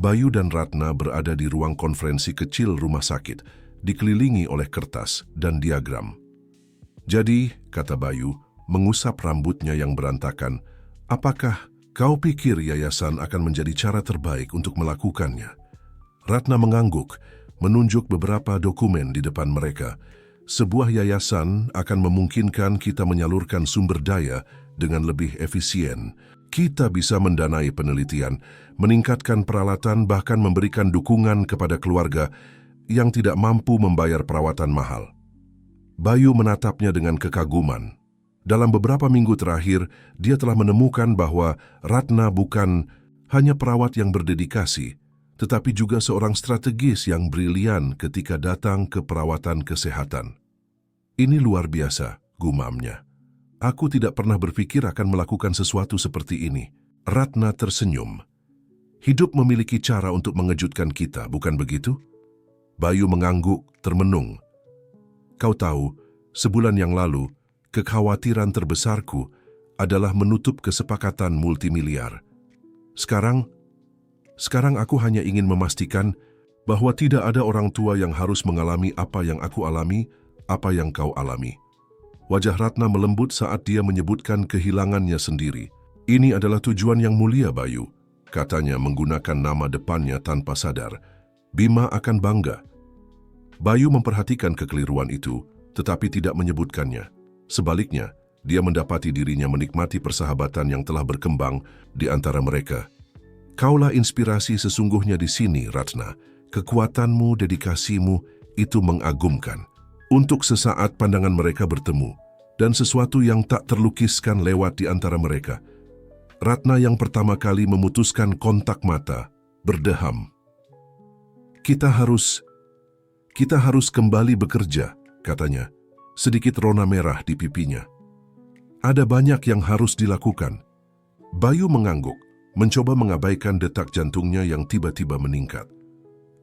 Bayu dan Ratna berada di ruang konferensi kecil rumah sakit, dikelilingi oleh kertas dan diagram. "Jadi," kata Bayu, mengusap rambutnya yang berantakan, "apakah kau pikir yayasan akan menjadi cara terbaik untuk melakukannya?" Ratna mengangguk, menunjuk beberapa dokumen di depan mereka. "Sebuah yayasan akan memungkinkan kita menyalurkan sumber daya dengan lebih efisien. Kita bisa mendanai penelitian, meningkatkan peralatan, bahkan memberikan dukungan kepada keluarga yang tidak mampu membayar perawatan mahal." Bayu menatapnya dengan kekaguman. Dalam beberapa minggu terakhir, dia telah menemukan bahwa Ratna bukan hanya perawat yang berdedikasi, tetapi juga seorang strategis yang brilian ketika datang ke perawatan kesehatan. "Ini luar biasa," gumamnya. "Aku tidak pernah berpikir akan melakukan sesuatu seperti ini." Ratna tersenyum. "Hidup memiliki cara untuk mengejutkan kita, bukan begitu?" Bayu mengangguk, termenung. "Kau tahu, sebulan yang lalu, kekhawatiran terbesarku adalah menutup kesepakatan multimiliar. Sekarang aku hanya ingin memastikan bahwa tidak ada orang tua yang harus mengalami apa yang aku alami, apa yang kau alami." Wajah Ratna melembut saat dia menyebutkan kehilangannya sendiri. "Ini adalah tujuan yang mulia, Bayu," katanya menggunakan nama depannya tanpa sadar. "Bima akan bangga." Bayu memperhatikan kekeliruan itu, tetapi tidak menyebutkannya. Sebaliknya, dia mendapati dirinya menikmati persahabatan yang telah berkembang di antara mereka. "Kaulah inspirasi sesungguhnya di sini, Ratna. Kekuatanmu, dedikasimu, itu mengagumkan." Untuk sesaat pandangan mereka bertemu, dan sesuatu yang tak terlukiskan lewat di antara mereka. Ratna yang pertama kali memutuskan kontak mata, berdeham. Kita harus kembali bekerja," katanya, sedikit rona merah di pipinya. "Ada banyak yang harus dilakukan." Bayu mengangguk, mencoba mengabaikan detak jantungnya yang tiba-tiba meningkat.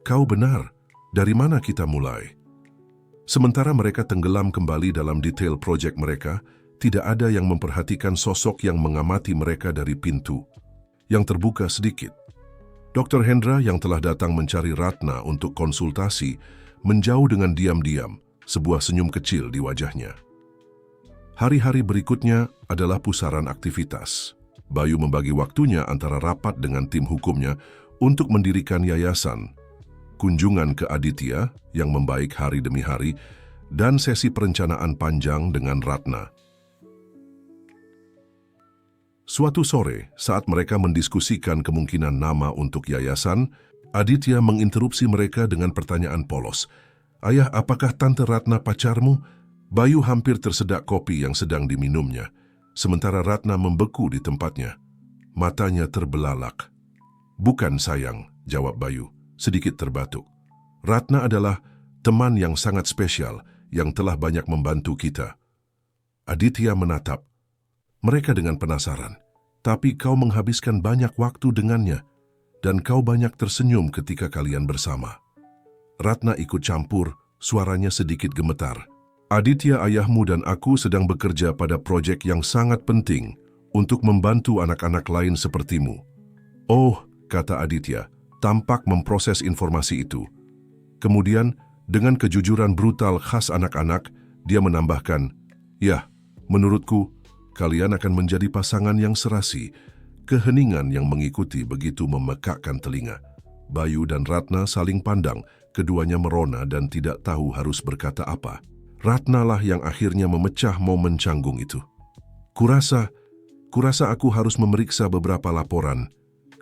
"Kau benar, dari mana kita mulai?" Sementara mereka tenggelam kembali dalam detail proyek mereka, tidak ada yang memperhatikan sosok yang mengamati mereka dari pintu yang terbuka sedikit. Dr. Hendra yang telah datang mencari Ratna untuk konsultasi menjauh dengan diam-diam, sebuah senyum kecil di wajahnya. Hari-hari berikutnya adalah pusaran aktivitas. Bayu membagi waktunya antara rapat dengan tim hukumnya untuk mendirikan yayasan, kunjungan ke Aditya yang membaik hari demi hari, dan sesi perencanaan panjang dengan Ratna. Suatu sore, saat mereka mendiskusikan kemungkinan nama untuk yayasan, Aditya menginterupsi mereka dengan pertanyaan polos. "Ayah, apakah Tante Ratna pacarmu?" Bayu hampir tersedak kopi yang sedang diminumnya, sementara Ratna membeku di tempatnya. Matanya terbelalak. "Bukan, sayang," jawab Bayu, sedikit terbatuk. "Ratna adalah teman yang sangat spesial yang telah banyak membantu kita." Aditya menatap mereka dengan penasaran. "Tapi kau menghabiskan banyak waktu dengannya, dan kau banyak tersenyum ketika kalian bersama." Ratna ikut campur, suaranya sedikit gemetar. "Aditya, ayahmu dan aku sedang bekerja pada proyek yang sangat penting untuk membantu anak-anak lain sepertimu." "Oh," kata Aditya, tampak memproses informasi itu. Kemudian, dengan kejujuran brutal khas anak-anak, dia menambahkan, "Ya, menurutku, kalian akan menjadi pasangan yang serasi." Keheningan yang mengikuti begitu memekakkan telinga. Bayu dan Ratna saling pandang, keduanya merona dan tidak tahu harus berkata apa. Ratna lah yang akhirnya memecah momen canggung itu. Kurasa aku harus memeriksa beberapa laporan,"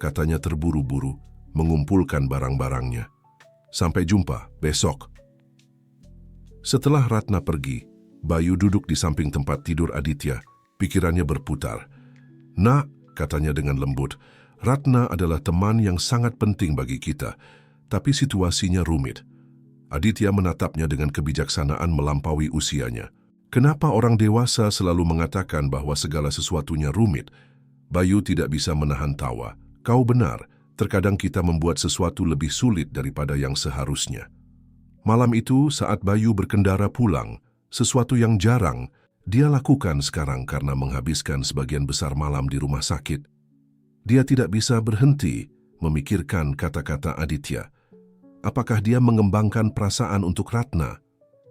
katanya terburu-buru, mengumpulkan barang-barangnya. "Sampai jumpa besok." Setelah Ratna pergi, Bayu duduk di samping tempat tidur Aditya. Pikirannya berputar. "Nak," katanya dengan lembut, "Ratna adalah teman yang sangat penting bagi kita, tapi situasinya rumit." Aditya menatapnya dengan kebijaksanaan melampaui usianya. "Kenapa orang dewasa selalu mengatakan bahwa segala sesuatunya rumit?" Bayu tidak bisa menahan tawa. "Kau benar, Terkadang kita membuat sesuatu lebih sulit daripada yang seharusnya. Malam itu saat Bayu berkendara pulang, sesuatu yang jarang dia lakukan sekarang karena menghabiskan sebagian besar malam di rumah sakit. Dia tidak bisa berhenti memikirkan kata-kata Aditya. Apakah dia mengembangkan perasaan untuk Ratna?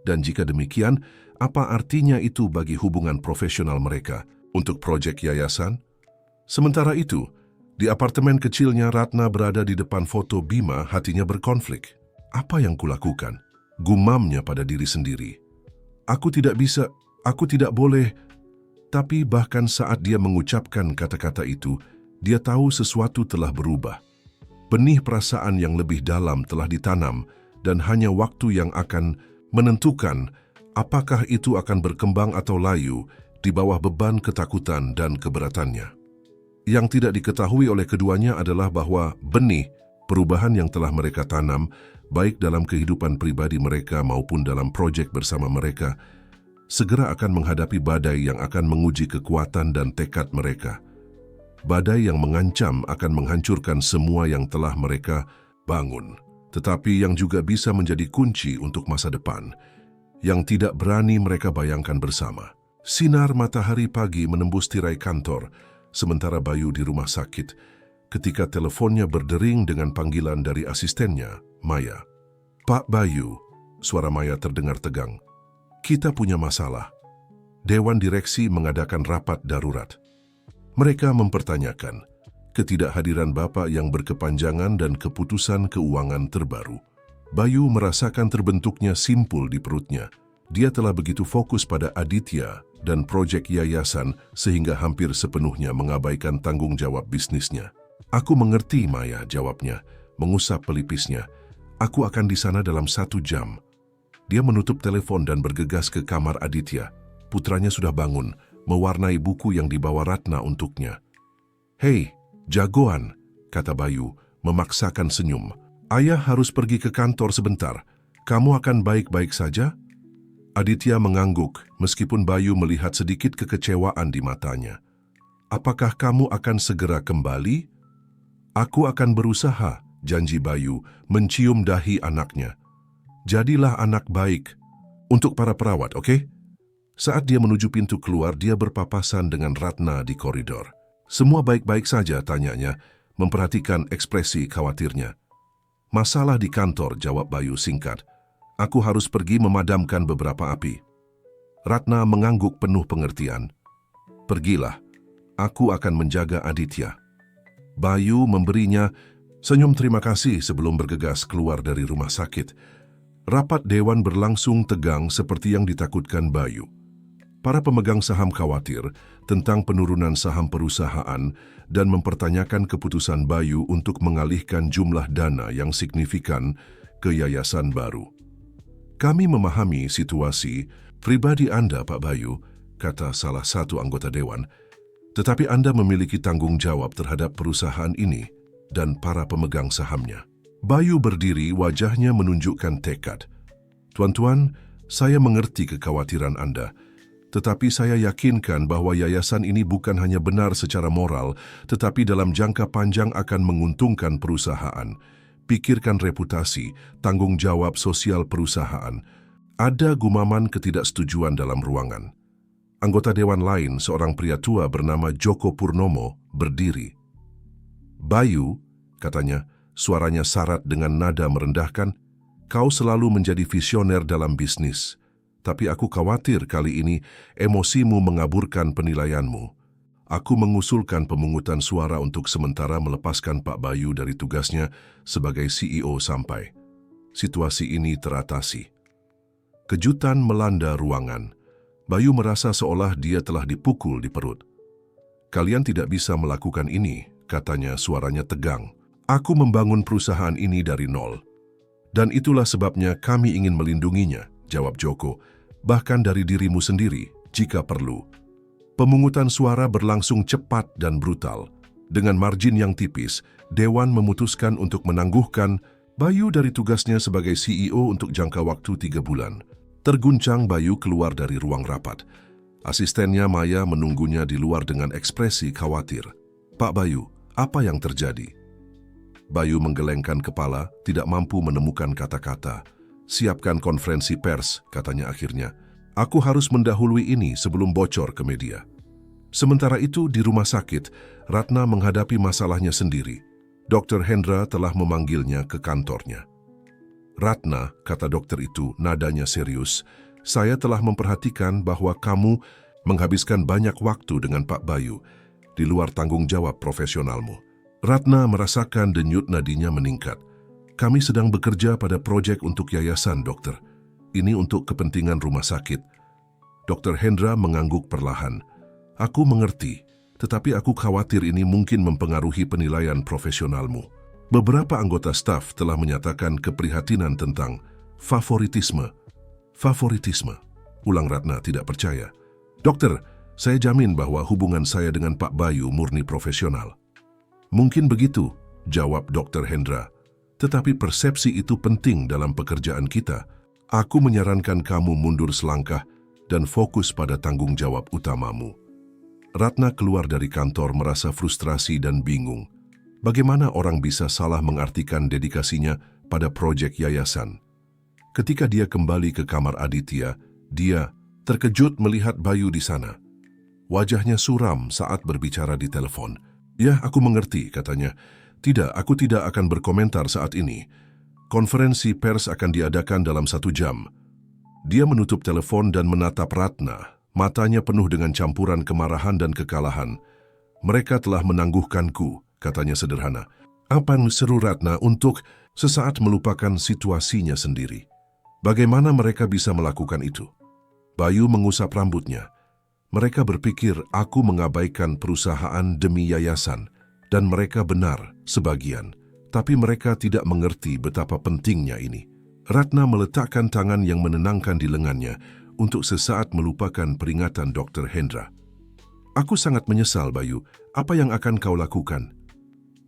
Dan jika demikian, apa artinya itu bagi hubungan profesional mereka untuk proyek yayasan? Sementara itu, di apartemen kecilnya Ratna berada di depan foto Bima, hatinya berkonflik. Apa yang kulakukan? Gumamnya pada diri sendiri. Aku tidak bisa, aku tidak boleh. Tapi bahkan saat dia mengucapkan kata-kata itu, dia tahu sesuatu telah berubah. Benih perasaan yang lebih dalam telah ditanam dan hanya waktu yang akan menentukan apakah itu akan berkembang atau layu di bawah beban ketakutan dan keberatannya. Yang tidak diketahui oleh keduanya adalah bahwa benih perubahan yang telah mereka tanam, baik dalam kehidupan pribadi mereka maupun dalam proyek bersama mereka, segera akan menghadapi badai yang akan menguji kekuatan dan tekad mereka. Badai yang mengancam akan menghancurkan semua yang telah mereka bangun, tetapi yang juga bisa menjadi kunci untuk masa depan, yang tidak berani mereka bayangkan bersama. Sinar matahari pagi menembus tirai kantor, sementara Bayu di rumah sakit, ketika teleponnya berdering dengan panggilan dari asistennya, Maya. "Pak Bayu," suara Maya terdengar tegang. "Kita punya masalah. Dewan Direksi mengadakan rapat darurat. Mereka mempertanyakan ketidakhadiran Bapak yang berkepanjangan dan keputusan keuangan terbaru." Bayu merasakan terbentuknya simpul di perutnya. Dia telah begitu fokus pada Aditya dan proyek yayasan sehingga hampir sepenuhnya mengabaikan tanggung jawab bisnisnya. "Aku mengerti," Maya jawabnya, mengusap pelipisnya. "Aku akan di sana dalam 1 jam." Dia menutup telepon dan bergegas ke kamar Aditya. Putranya sudah bangun, mewarnai buku yang dibawa Ratna untuknya. "Hei, jagoan," kata Bayu, memaksakan senyum. "Ayah harus pergi ke kantor sebentar. Kamu akan baik-baik saja?" Aditya mengangguk meskipun Bayu melihat sedikit kekecewaan di matanya. "Apakah kamu akan segera kembali?" "Aku akan berusaha," janji Bayu, mencium dahi anaknya. "Jadilah anak baik untuk para perawat, oke?" Saat dia menuju pintu keluar, dia berpapasan dengan Ratna di koridor. "Semua baik-baik saja?" tanyanya, memperhatikan ekspresi khawatirnya. "Masalah di kantor," jawab Bayu singkat. "Aku harus pergi memadamkan beberapa api." Ratna mengangguk penuh pengertian. "Pergilah, aku akan menjaga Aditya." Bayu memberinya senyum terima kasih sebelum bergegas keluar dari rumah sakit. Rapat dewan berlangsung tegang seperti yang ditakutkan Bayu. Para pemegang saham khawatir tentang penurunan saham perusahaan dan mempertanyakan keputusan Bayu untuk mengalihkan jumlah dana yang signifikan ke yayasan baru. "Kami memahami situasi pribadi Anda, Pak Bayu," kata salah satu anggota dewan, "tetapi Anda memiliki tanggung jawab terhadap perusahaan ini dan para pemegang sahamnya." Bayu berdiri, wajahnya menunjukkan tekad. "Tuan-tuan, saya mengerti kekhawatiran Anda, tetapi saya yakinkan bahwa yayasan ini bukan hanya benar secara moral, tetapi dalam jangka panjang akan menguntungkan perusahaan. Pikirkan reputasi, tanggung jawab sosial perusahaan." Ada gumaman ketidaksetujuan dalam ruangan. Anggota dewan lain, seorang pria tua bernama Joko Purnomo, berdiri. "Bayu," katanya, suaranya syarat dengan nada merendahkan, "kau selalu menjadi visioner dalam bisnis. Tapi aku khawatir kali ini emosimu mengaburkan penilaianmu. Aku mengusulkan pemungutan suara untuk sementara melepaskan Pak Bayu dari tugasnya sebagai CEO sampai situasi ini teratasi." Kejutan melanda ruangan. Bayu merasa seolah dia telah dipukul di perut. "Kalian tidak bisa melakukan ini," katanya, suaranya tegang. "Aku membangun perusahaan ini dari nol. Dan itulah sebabnya kami ingin melindunginya," jawab Joko, "bahkan dari dirimu sendiri, jika perlu." Pemungutan suara berlangsung cepat dan brutal. Dengan margin yang tipis, Dewan memutuskan untuk menangguhkan Bayu dari tugasnya sebagai CEO untuk jangka waktu 3 bulan. Terguncang, Bayu keluar dari ruang rapat. Asistennya Maya menunggunya di luar dengan ekspresi khawatir. "Pak Bayu, apa yang terjadi?" Bayu menggelengkan kepala, tidak mampu menemukan kata-kata. Siapkan konferensi pers, katanya akhirnya. Aku harus mendahului ini sebelum bocor ke media. Sementara itu di rumah sakit, Ratna menghadapi masalahnya sendiri. Dr. Hendra telah memanggilnya ke kantornya. Ratna, kata dokter itu, nadanya serius, saya telah memperhatikan bahwa kamu menghabiskan banyak waktu dengan Pak Bayu di luar tanggung jawab profesionalmu. Ratna merasakan denyut nadinya meningkat. Kami sedang bekerja pada proyek untuk yayasan, dokter. Ini untuk kepentingan rumah sakit. Dr. Hendra mengangguk perlahan. Aku mengerti, tetapi aku khawatir ini mungkin mempengaruhi penilaian profesionalmu. Beberapa anggota staf telah menyatakan keprihatinan tentang favoritisme. Favoritisme, ulang Ratna tidak percaya. Dokter, saya jamin bahwa hubungan saya dengan Pak Bayu murni profesional. Mungkin begitu, jawab Dr. Hendra. Tetapi persepsi itu penting dalam pekerjaan kita. Aku menyarankan kamu mundur selangkah dan fokus pada tanggung jawab utamamu. Ratna keluar dari kantor merasa frustrasi dan bingung. Bagaimana orang bisa salah mengartikan dedikasinya pada proyek yayasan? Ketika dia kembali ke kamar Aditya, dia terkejut melihat Bayu di sana. Wajahnya suram saat berbicara di telepon. Ya, aku mengerti, katanya. Tidak, aku tidak akan berkomentar saat ini. Konferensi pers akan diadakan dalam 1 jam. Dia menutup telepon dan menatap Ratna. Matanya penuh dengan campuran kemarahan dan kekalahan. Mereka telah menangguhkanku, katanya sederhana. Apa yang seru Ratna untuk sesaat melupakan situasinya sendiri? Bagaimana mereka bisa melakukan itu? Bayu mengusap rambutnya. Mereka berpikir aku mengabaikan perusahaan demi yayasan, dan mereka benar sebagian. Tapi mereka tidak mengerti betapa pentingnya ini. Ratna meletakkan tangan yang menenangkan di lengannya untuk sesaat melupakan peringatan Dr. Hendra. Aku sangat menyesal, Bayu. Apa yang akan kau lakukan?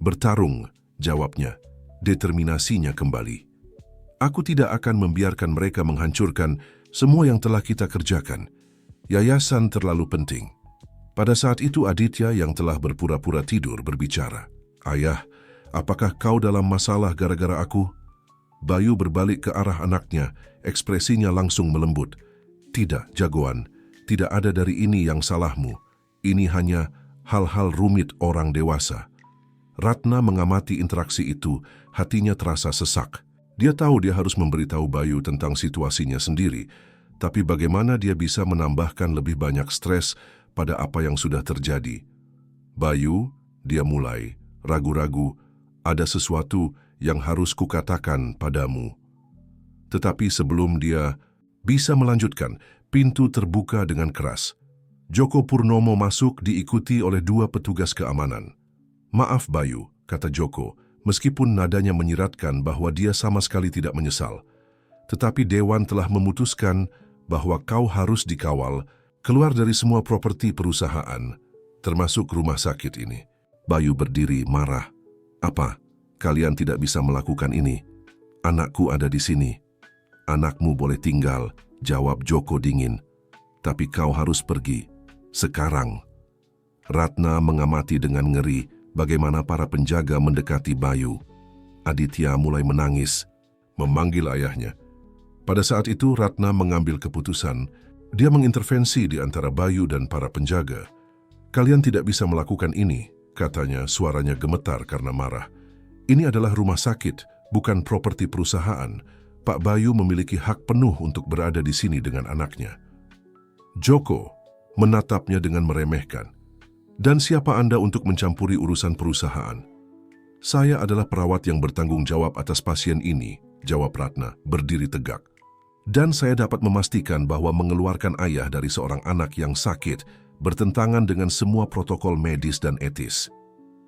Bertarung, jawabnya. Determinasinya kembali. Aku tidak akan membiarkan mereka menghancurkan semua yang telah kita kerjakan. Yayasan terlalu penting. Pada saat itu Aditya yang telah berpura-pura tidur berbicara. Ayah, apakah kau dalam masalah gara-gara aku? Bayu berbalik ke arah anaknya, ekspresinya langsung melembut. Tidak, jagoan. Tidak ada dari ini yang salahmu. Ini hanya hal-hal rumit orang dewasa. Ratna mengamati interaksi itu, hatinya terasa sesak. Dia tahu dia harus memberitahu Bayu tentang situasinya sendiri, tapi bagaimana dia bisa menambahkan lebih banyak stres pada apa yang sudah terjadi? Bayu, dia mulai, ragu-ragu, ada sesuatu yang harus kukatakan padamu. Tetapi sebelum dia bisa melanjutkan, pintu terbuka dengan keras. Joko Purnomo masuk diikuti oleh 2 petugas keamanan. Maaf Bayu, kata Joko, meskipun nadanya menyiratkan bahwa dia sama sekali tidak menyesal. Tetapi Dewan telah memutuskan bahwa kau harus dikawal keluar dari semua properti perusahaan, termasuk rumah sakit ini. Bayu berdiri marah. Apa? Kalian tidak bisa melakukan ini. Anakku ada di sini. Anakmu boleh tinggal, jawab Joko dingin. Tapi kau harus pergi. Sekarang. Ratna mengamati dengan ngeri bagaimana para penjaga mendekati Bayu. Aditya mulai menangis, memanggil ayahnya. Pada saat itu Ratna mengambil keputusan. Dia mengintervensi di antara Bayu dan para penjaga. Kalian tidak bisa melakukan ini, katanya, suaranya gemetar karena marah. Ini adalah rumah sakit, bukan properti perusahaan. Pak Bayu memiliki hak penuh untuk berada di sini dengan anaknya. Joko menatapnya dengan meremehkan. Dan siapa Anda untuk mencampuri urusan perusahaan? Saya adalah perawat yang bertanggung jawab atas pasien ini, jawab Ratna, berdiri tegak. Dan saya dapat memastikan bahwa mengeluarkan ayah dari seorang anak yang sakit bertentangan dengan semua protokol medis dan etis.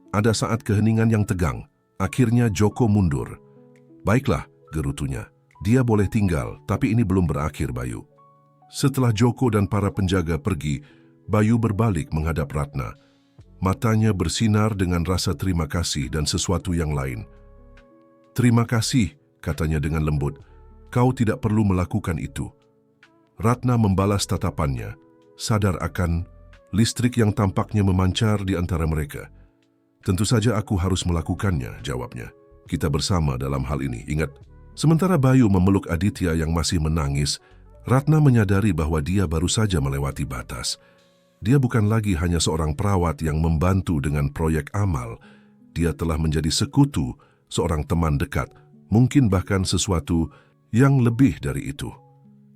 Ada saat keheningan yang tegang. Akhirnya Joko mundur. Baiklah, gerutunya. Dia boleh tinggal, tapi ini belum berakhir, Bayu. Setelah Joko dan para penjaga pergi, Bayu berbalik menghadap Ratna. Matanya bersinar dengan rasa terima kasih dan sesuatu yang lain. Terima kasih, katanya dengan lembut. Kau tidak perlu melakukan itu. Ratna membalas tatapannya, sadar akan listrik yang tampaknya memancar di antara mereka. Tentu saja aku harus melakukannya, jawabnya. Kita bersama dalam hal ini, ingat. Sementara Bayu memeluk Aditya yang masih menangis, Ratna menyadari bahwa dia baru saja melewati batas. Dia bukan lagi hanya seorang perawat yang membantu dengan proyek amal. Dia telah menjadi sekutu, seorang teman dekat, mungkin bahkan sesuatu yang lebih dari itu.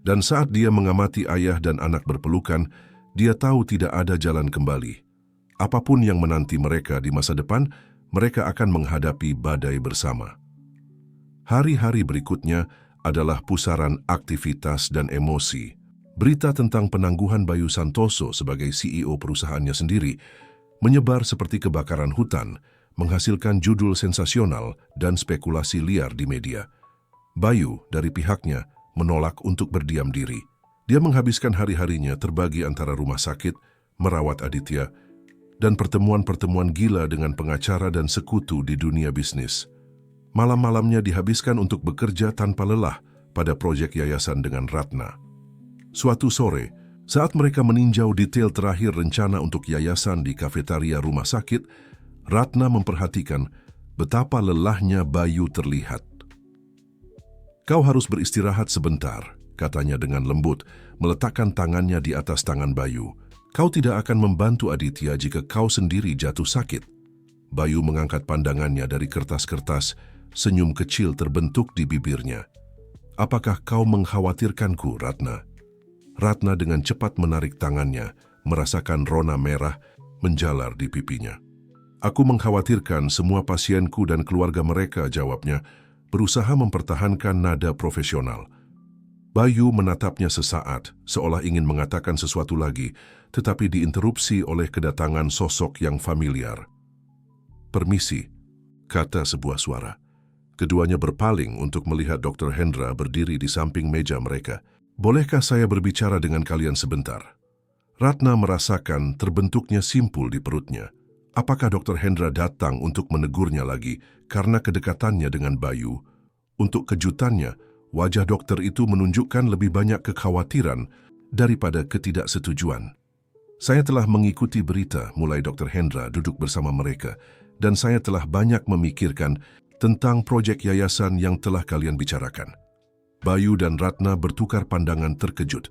Dan saat dia mengamati ayah dan anak berpelukan, dia tahu tidak ada jalan kembali. Apapun yang menanti mereka di masa depan, mereka akan menghadapi badai bersama. Hari-hari berikutnya adalah pusaran aktivitas dan emosi. Berita tentang penangguhan Bayu Santoso sebagai CEO perusahaannya sendiri menyebar seperti kebakaran hutan, menghasilkan judul sensasional dan spekulasi liar di media. Bayu dari pihaknya menolak untuk berdiam diri. Dia menghabiskan hari-harinya terbagi antara rumah sakit, merawat Aditya, dan pertemuan-pertemuan gila dengan pengacara dan sekutu di dunia bisnis. Malam-malamnya dihabiskan untuk bekerja tanpa lelah pada proyek yayasan dengan Ratna. Suatu sore, saat mereka meninjau detail terakhir rencana untuk yayasan di kafetaria rumah sakit, Ratna memperhatikan betapa lelahnya Bayu terlihat. "Kau harus beristirahat sebentar," katanya dengan lembut, meletakkan tangannya di atas tangan Bayu. "Kau tidak akan membantu Aditya jika kau sendiri jatuh sakit." Bayu mengangkat pandangannya dari kertas-kertas, senyum kecil terbentuk di bibirnya. "Apakah kau mengkhawatirkanku, Ratna?" Ratna dengan cepat menarik tangannya, merasakan rona merah menjalar di pipinya. "Aku mengkhawatirkan semua pasienku dan keluarga mereka," jawabnya, berusaha mempertahankan nada profesional. Bayu menatapnya sesaat, seolah ingin mengatakan sesuatu lagi, tetapi diinterupsi oleh kedatangan sosok yang familiar. "Permisi," kata sebuah suara. Keduanya berpaling untuk melihat Dr. Hendra berdiri di samping meja mereka. "Bolehkah saya berbicara dengan kalian sebentar?" Ratna merasakan terbentuknya simpul di perutnya. Apakah Dr. Hendra datang untuk menegurnya lagi karena kedekatannya dengan Bayu? Untuk kejutannya, wajah dokter itu menunjukkan lebih banyak kekhawatiran daripada ketidaksetujuan. "Saya telah mengikuti berita," mulai Dr. Hendra duduk bersama mereka, "dan saya telah banyak memikirkan tentang proyek yayasan yang telah kalian bicarakan." Bayu dan Ratna bertukar pandangan terkejut.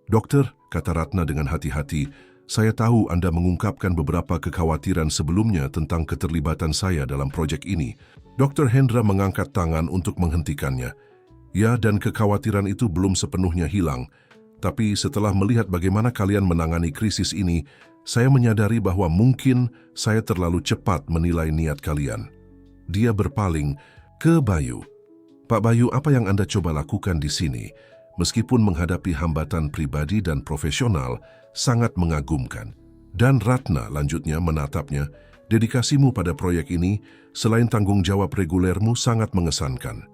"Dokter," kata Ratna dengan hati-hati, "saya tahu Anda mengungkapkan beberapa kekhawatiran sebelumnya tentang keterlibatan saya dalam proyek ini." Dr. Hendra mengangkat tangan untuk menghentikannya. "Ya, dan kekhawatiran itu belum sepenuhnya hilang. Tapi setelah melihat bagaimana kalian menangani krisis ini, saya menyadari bahwa mungkin saya terlalu cepat menilai niat kalian." Dia berpaling ke Bayu. "Pak Bayu, apa yang Anda coba lakukan di sini, meskipun menghadapi hambatan pribadi dan profesional, sangat mengagumkan." Dan Ratna lanjutnya menatapnya, "Dedikasimu pada proyek ini, selain tanggung jawab regulermu, sangat mengesankan."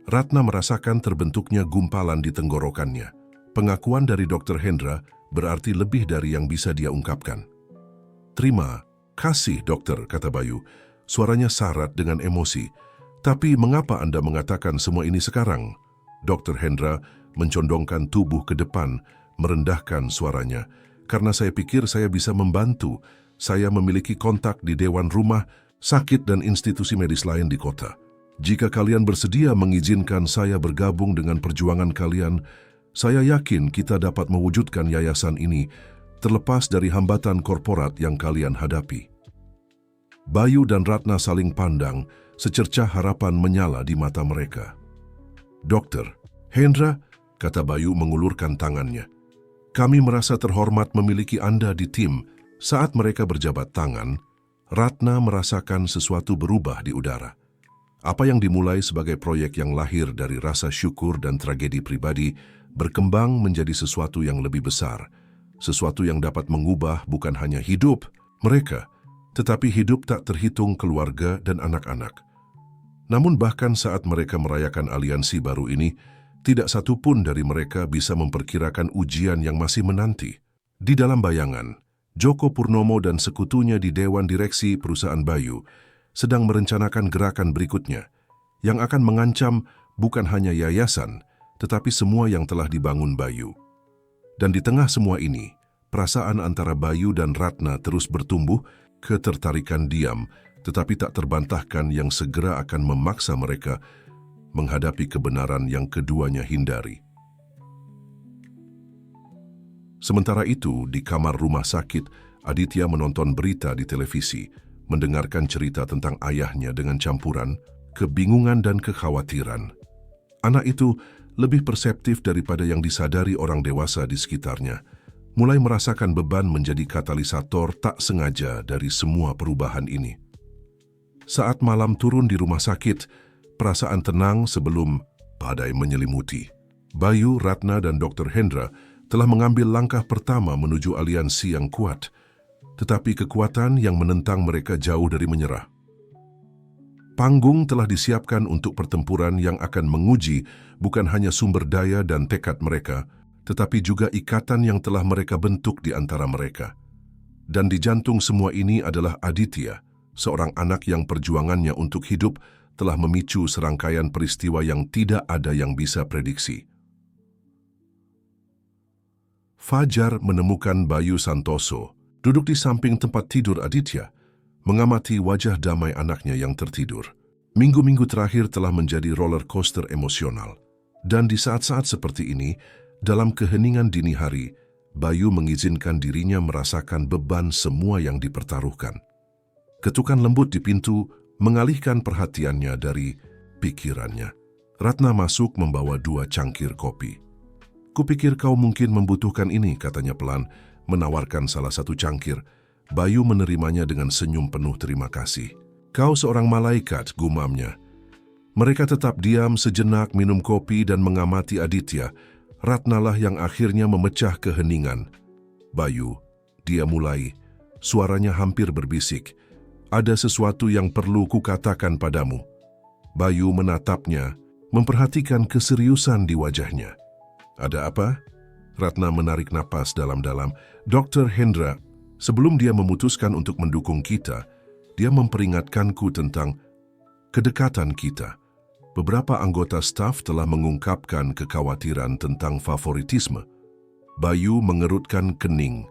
Ratna merasakan terbentuknya gumpalan di tenggorokannya. Pengakuan dari Dr. Hendra berarti lebih dari yang bisa dia ungkapkan. "Terima kasih, dokter," kata Bayu. Suaranya syarat dengan emosi. "Tapi mengapa Anda mengatakan semua ini sekarang?" Dr. Hendra mencondongkan tubuh ke depan, merendahkan suaranya. "Karena saya pikir saya bisa membantu. Saya memiliki kontak di dewan rumah, sakit dan institusi medis lain di kota. Jika kalian bersedia mengizinkan saya bergabung dengan perjuangan kalian, saya yakin kita dapat mewujudkan yayasan ini, terlepas dari hambatan korporat yang kalian hadapi." Bayu dan Ratna saling pandang, secercah harapan menyala di mata mereka. "Dokter Hendra," kata Bayu mengulurkan tangannya, "kami merasa terhormat memiliki Anda di tim." Saat mereka berjabat tangan, Ratna merasakan sesuatu berubah di udara. Apa yang dimulai sebagai proyek yang lahir dari rasa syukur dan tragedi pribadi berkembang menjadi sesuatu yang lebih besar, sesuatu yang dapat mengubah bukan hanya hidup mereka, tetapi hidup tak terhitung keluarga dan anak-anak. Namun bahkan saat mereka merayakan aliansi baru ini, tidak satu pun dari mereka bisa memperkirakan ujian yang masih menanti. Di dalam bayangan, Joko Purnomo dan sekutunya di Dewan Direksi Perusahaan Bayu sedang merencanakan gerakan berikutnya yang akan mengancam bukan hanya yayasan, tetapi semua yang telah dibangun Bayu. Dan di tengah semua ini, perasaan antara Bayu dan Ratna terus bertumbuh, ketertarikan diam, tetapi tak terbantahkan yang segera akan memaksa mereka menghadapi kebenaran yang keduanya hindari. Sementara itu, di kamar rumah sakit, Aditya menonton berita di televisi, mendengarkan cerita tentang ayahnya dengan campuran kebingungan dan kekhawatiran. Anak itu lebih perseptif daripada yang disadari orang dewasa di sekitarnya, mulai merasakan beban menjadi katalisator tak sengaja dari semua perubahan ini. Saat malam turun di rumah sakit, perasaan tenang sebelum badai menyelimuti. Bayu, Ratna, dan Dr. Hendra telah mengambil langkah pertama menuju aliansi yang kuat, tetapi kekuatan yang menentang mereka jauh dari menyerah. Panggung telah disiapkan untuk pertempuran yang akan menguji bukan hanya sumber daya dan tekad mereka, tetapi juga ikatan yang telah mereka bentuk di antara mereka. Dan di jantung semua ini adalah Aditya, seorang anak yang perjuangannya untuk hidup telah memicu serangkaian peristiwa yang tidak ada yang bisa prediksi. Fajar menemukan Bayu Santoso duduk di samping tempat tidur Aditya, mengamati wajah damai anaknya yang tertidur. Minggu-minggu terakhir telah menjadi roller coaster emosional. Dan di saat-saat seperti ini, dalam keheningan dini hari, Bayu mengizinkan dirinya merasakan beban semua yang dipertaruhkan. Ketukan lembut di pintu mengalihkan perhatiannya dari pikirannya. Ratna masuk membawa 2 cangkir kopi. "Kupikir kau mungkin membutuhkan ini," katanya pelan, menawarkan salah satu cangkir. Bayu menerimanya dengan senyum penuh terima kasih. "Kau seorang malaikat," gumamnya. Mereka tetap diam sejenak minum kopi dan mengamati Aditya. Ratnalah yang akhirnya memecah keheningan. "Bayu," dia mulai, suaranya hampir berbisik, "ada sesuatu yang perlu kukatakan padamu." Bayu menatapnya, memperhatikan keseriusan di wajahnya. "Ada apa?" Ratna menarik napas dalam-dalam. "Dr. Hendra, sebelum dia memutuskan untuk mendukung kita, dia memperingatkanku tentang kedekatan kita. Beberapa anggota staf telah mengungkapkan kekhawatiran tentang favoritisme." Bayu mengerutkan kening.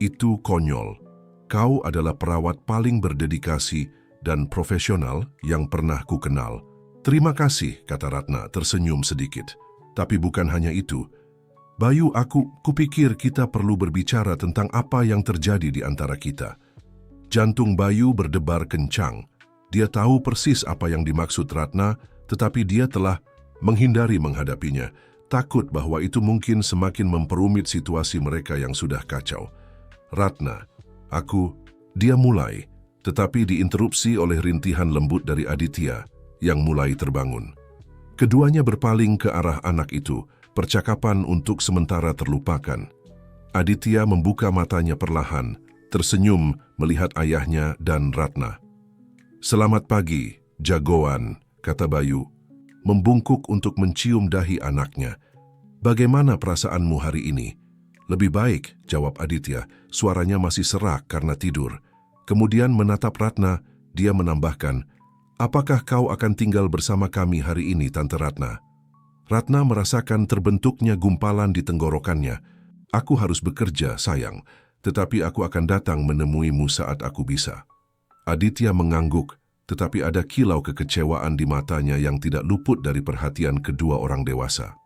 "Itu konyol. Kau adalah perawat paling berdedikasi dan profesional yang pernah ku kenal." "Terima kasih," kata Ratna tersenyum sedikit. "Tapi bukan hanya itu. Bayu, kupikir kita perlu berbicara tentang apa yang terjadi di antara kita." Jantung Bayu berdebar kencang. Dia tahu persis apa yang dimaksud Ratna, tetapi dia telah menghindari menghadapinya, takut bahwa itu mungkin semakin memperumit situasi mereka yang sudah kacau. "Ratna, dia mulai, tetapi diinterupsi oleh rintihan lembut dari Aditya yang mulai terbangun. Keduanya berpaling ke arah anak itu, percakapan untuk sementara terlupakan. Aditya membuka matanya perlahan, tersenyum melihat ayahnya dan Ratna. "Selamat pagi, jagoan," kata Bayu, membungkuk untuk mencium dahi anaknya. "Bagaimana perasaanmu hari ini?" "Lebih baik," jawab Aditya, suaranya masih serak karena tidur. Kemudian menatap Ratna, dia menambahkan, "Apakah kau akan tinggal bersama kami hari ini, Tante Ratna?" Ratna merasakan terbentuknya gumpalan di tenggorokannya. "Aku harus bekerja, sayang, tetapi aku akan datang menemuimu saat aku bisa." Aditya mengangguk, tetapi ada kilau kekecewaan di matanya yang tidak luput dari perhatian kedua orang dewasa.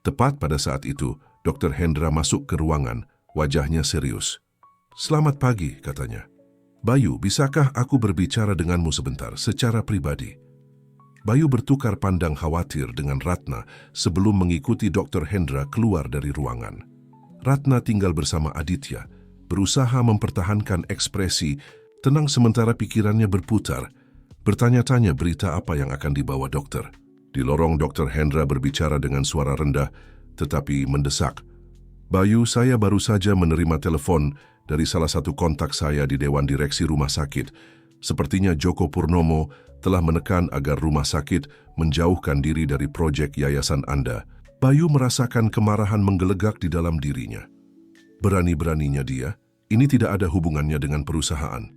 Tepat pada saat itu, Dr. Hendra masuk ke ruangan, wajahnya serius. "Selamat pagi," katanya. "Bayu, bisakah aku berbicara denganmu sebentar, secara pribadi?" Bayu bertukar pandang khawatir dengan Ratna sebelum mengikuti Dr. Hendra keluar dari ruangan. Ratna tinggal bersama Aditya, berusaha mempertahankan ekspresi, tenang sementara pikirannya berputar, bertanya-tanya berita apa yang akan dibawa dokter. Di lorong, Dr. Hendra berbicara dengan suara rendah, tetapi mendesak. "Bayu, saya baru saja menerima telepon dari salah satu kontak saya di Dewan Direksi Rumah Sakit. Sepertinya Joko Purnomo telah menekan agar rumah sakit menjauhkan diri dari proyek yayasan Anda." Bayu merasakan kemarahan menggelegak di dalam dirinya. Berani-beraninya dia, ini tidak ada hubungannya dengan perusahaan.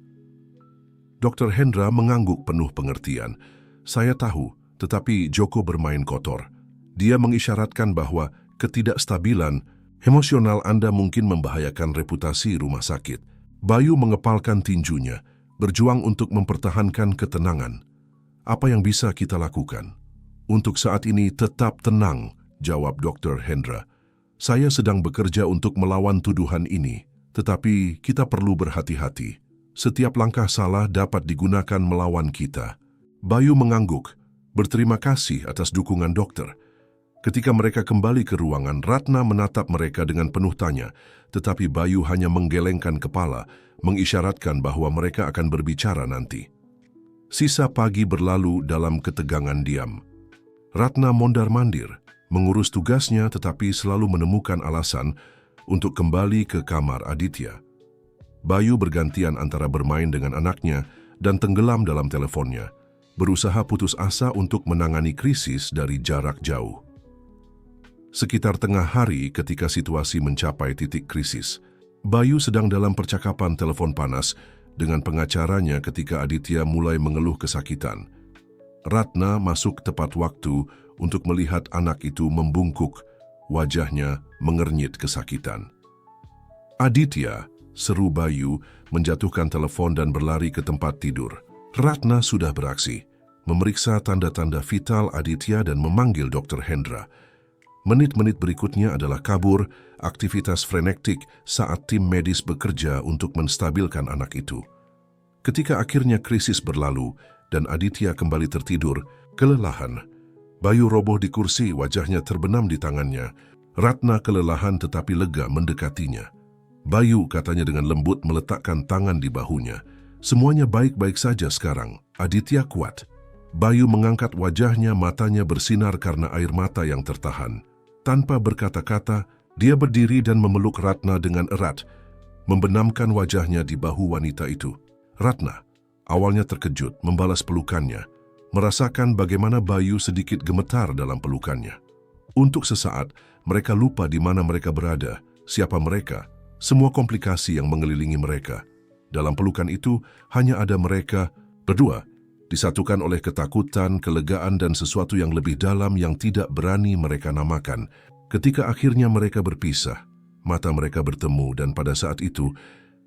Dr. Hendra mengangguk penuh pengertian. "Saya tahu, tetapi Joko bermain kotor. Dia mengisyaratkan bahwa ketidakstabilan emosional Anda mungkin membahayakan reputasi rumah sakit." Bayu mengepalkan tinjunya, berjuang untuk mempertahankan ketenangan. Apa yang bisa kita lakukan? Untuk saat ini tetap tenang, jawab Dr. Hendra. Saya sedang bekerja untuk melawan tuduhan ini, tetapi kita perlu berhati-hati. Setiap langkah salah dapat digunakan melawan kita. Bayu mengangguk, berterima kasih atas dukungan dokter. Ketika mereka kembali ke ruangan, Ratna menatap mereka dengan penuh tanya, tetapi Bayu hanya menggelengkan kepala, mengisyaratkan bahwa mereka akan berbicara nanti. Sisa pagi berlalu dalam ketegangan diam. Ratna mondar-mandir, mengurus tugasnya tetapi selalu menemukan alasan untuk kembali ke kamar Aditya. Bayu bergantian antara bermain dengan anaknya dan tenggelam dalam teleponnya, berusaha putus asa untuk menangani krisis dari jarak jauh. Sekitar tengah hari ketika situasi mencapai titik krisis, Bayu sedang dalam percakapan telepon panas dengan pengacaranya ketika Aditya mulai mengeluh kesakitan. Ratna masuk tepat waktu untuk melihat anak itu membungkuk, wajahnya mengernyit kesakitan. Aditya, seru Bayu, menjatuhkan telepon dan berlari ke tempat tidur. Ratna sudah beraksi, memeriksa tanda-tanda vital Aditya dan memanggil Dr. Hendra. Menit-menit berikutnya adalah kabur, aktivitas frenetik saat tim medis bekerja untuk menstabilkan anak itu. Ketika akhirnya krisis berlalu dan Aditya kembali tertidur, kelelahan, Bayu roboh di kursi, wajahnya terbenam di tangannya. Ratna kelelahan tetapi lega mendekatinya. Bayu, katanya dengan lembut, meletakkan tangan di bahunya. Semuanya baik-baik saja sekarang. Aditya kuat. Bayu mengangkat wajahnya, matanya bersinar karena air mata yang tertahan. Tanpa berkata-kata, dia berdiri dan memeluk Ratna dengan erat, membenamkan wajahnya di bahu wanita itu. Ratna awalnya terkejut membalas pelukannya, merasakan bagaimana Bayu sedikit gemetar dalam pelukannya. Untuk sesaat, mereka lupa di mana mereka berada, siapa mereka, semua komplikasi yang mengelilingi mereka. Dalam pelukan itu, hanya ada mereka berdua, disatukan oleh ketakutan, kelegaan, dan sesuatu yang lebih dalam yang tidak berani mereka namakan. Ketika akhirnya mereka berpisah, mata mereka bertemu, dan pada saat itu,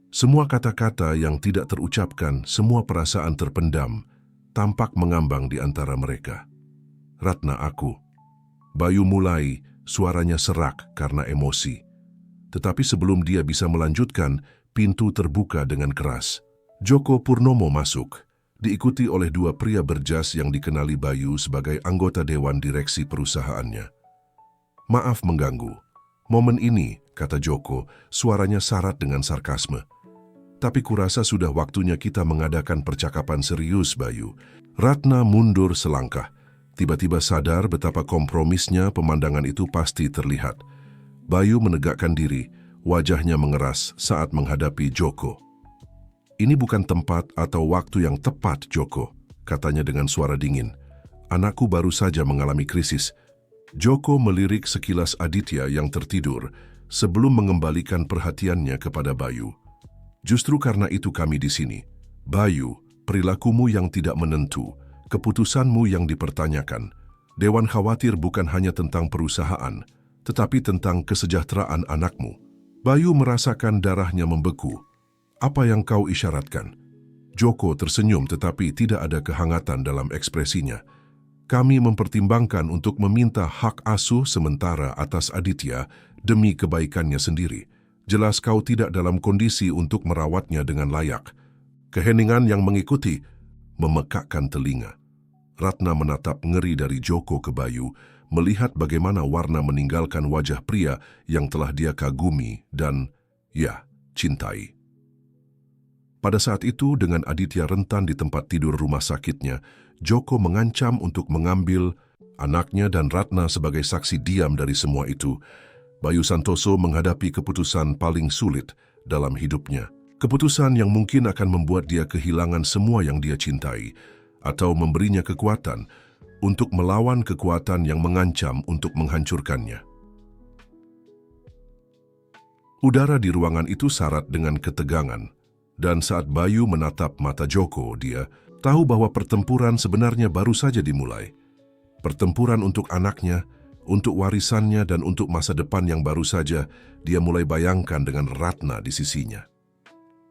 semua kata-kata yang tidak terucapkan, semua perasaan terpendam, tampak mengambang di antara mereka. Ratna, aku. Bayu mulai, suaranya serak karena emosi. Tetapi sebelum dia bisa melanjutkan, pintu terbuka dengan keras. Joko Purnomo masuk, diikuti oleh dua pria berjas yang dikenali Bayu sebagai anggota dewan direksi perusahaannya. Maaf mengganggu. Momen ini, kata Joko, suaranya syarat dengan sarkasme. Tapi kurasa sudah waktunya kita mengadakan percakapan serius, Bayu. Ratna mundur selangkah. Tiba-tiba sadar betapa kompromisnya pemandangan itu pasti terlihat. Bayu menegakkan diri, wajahnya mengeras saat menghadapi Joko. Ini bukan tempat atau waktu yang tepat, Joko, katanya dengan suara dingin. Anakku baru saja mengalami krisis. Joko melirik sekilas Aditya yang tertidur sebelum mengembalikan perhatiannya kepada Bayu. Justru karena itu kami di sini. Bayu, perilakumu yang tidak menentu, keputusanmu yang dipertanyakan. Dewan khawatir bukan hanya tentang perusahaan, tetapi tentang kesejahteraan anakmu. Bayu merasakan darahnya membeku. Apa yang kau isyaratkan? Joko tersenyum tetapi tidak ada kehangatan dalam ekspresinya. Kami mempertimbangkan untuk meminta hak asuh sementara atas Aditya demi kebaikannya sendiri. Jelas kau tidak dalam kondisi untuk merawatnya dengan layak. Keheningan yang mengikuti memekakkan telinga. Ratna menatap ngeri dari Joko ke Bayu, melihat bagaimana warna meninggalkan wajah pria yang telah dia kagumi dan, ya, cintai. Pada saat itu, dengan Aditya rentan di tempat tidur rumah sakitnya, Joko mengancam untuk mengambil anaknya dan Ratna sebagai saksi diam dari semua itu. Bayu Santoso menghadapi keputusan paling sulit dalam hidupnya. Keputusan yang mungkin akan membuat dia kehilangan semua yang dia cintai, atau memberinya kekuatan untuk melawan kekuatan yang mengancam untuk menghancurkannya. Udara di ruangan itu syarat dengan ketegangan, dan saat Bayu menatap mata Joko, dia tahu bahwa pertempuran sebenarnya baru saja dimulai. Pertempuran untuk anaknya, untuk warisannya, dan untuk masa depan yang baru saja dia mulai bayangkan dengan Ratna di sisinya.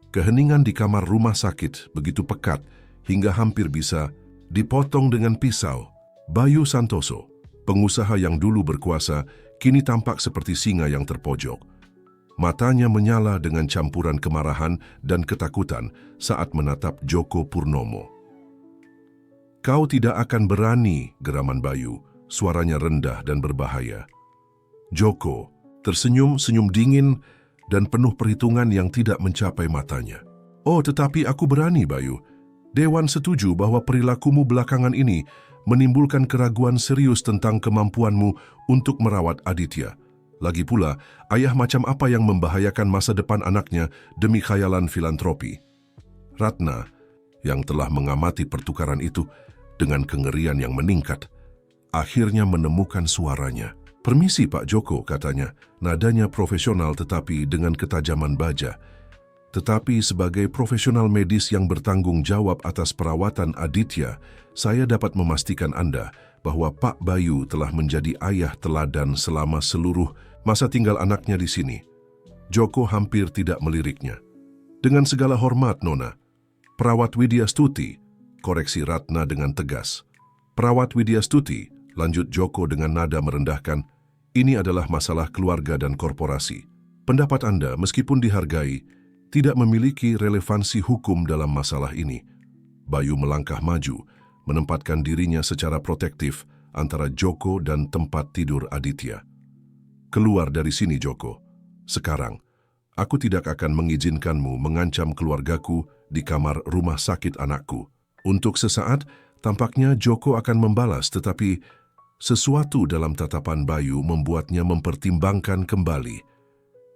Keheningan di kamar rumah sakit begitu pekat hingga hampir bisa dipotong dengan pisau. Bayu Santoso, pengusaha yang dulu berkuasa, kini tampak seperti singa yang terpojok. Matanya menyala dengan campuran kemarahan dan ketakutan saat menatap Djoko Purnomo. "Kau tidak akan berani," geraman Bayu, suaranya rendah dan berbahaya. Djoko tersenyum senyum dingin dan penuh perhitungan yang tidak mencapai matanya. "Oh, tetapi aku berani, Bayu. Dewan setuju bahwa perilakumu belakangan ini menimbulkan keraguan serius tentang kemampuanmu untuk merawat Aditya. Lagi pula, ayah macam apa yang membahayakan masa depan anaknya demi khayalan filantropi?" Ratna, yang telah mengamati pertukaran itu dengan kengerian yang meningkat, akhirnya menemukan suaranya. "Permisi Pak Djoko," katanya, nadanya profesional tetapi dengan ketajaman baja. "Tetapi sebagai profesional medis yang bertanggung jawab atas perawatan Aditya, saya dapat memastikan Anda bahwa Pak Bayu telah menjadi ayah teladan selama seluruh masa tinggal anaknya di sini." Djoko hampir tidak meliriknya. "Dengan segala hormat, Nona." "Perawat Widya Stuti," koreksi Ratna dengan tegas. "Perawat Widya Stuti," lanjut Djoko dengan nada merendahkan, "ini adalah masalah keluarga dan korporasi. Pendapat Anda, meskipun dihargai, tidak memiliki relevansi hukum dalam masalah ini." Bayu melangkah maju, menempatkan dirinya secara protektif antara Djoko dan tempat tidur Aditya. "Keluar dari sini, Djoko. Sekarang, aku tidak akan mengizinkanmu mengancam keluargaku di kamar rumah sakit anakku." Untuk sesaat, tampaknya Djoko akan membalas, tetapi sesuatu dalam tatapan Bayu membuatnya mempertimbangkan kembali.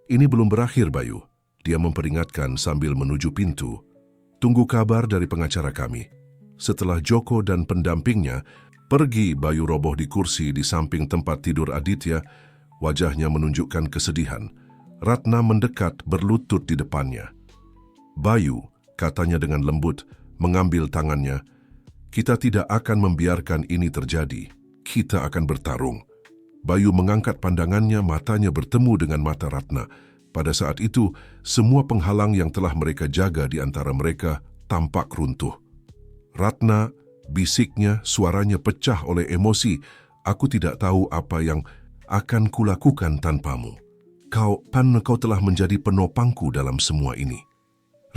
"Ini belum berakhir, Bayu," dia memperingatkan sambil menuju pintu. "Tunggu kabar dari pengacara kami." Setelah Djoko dan pendampingnya pergi, Bayu roboh di kursi di samping tempat tidur Aditya, wajahnya menunjukkan kesedihan. Ratna mendekat berlutut di depannya. "Bayu," katanya dengan lembut, mengambil tangannya, "kita tidak akan membiarkan ini terjadi. Kita akan bertarung." Bayu mengangkat pandangannya, matanya bertemu dengan mata Ratna. Pada saat itu, semua penghalang yang telah mereka jaga di antara mereka tampak runtuh. "Ratna," bisiknya, suaranya pecah oleh emosi, "aku tidak tahu apa yang akan kulakukan tanpamu. Kau telah menjadi penopangku dalam semua ini."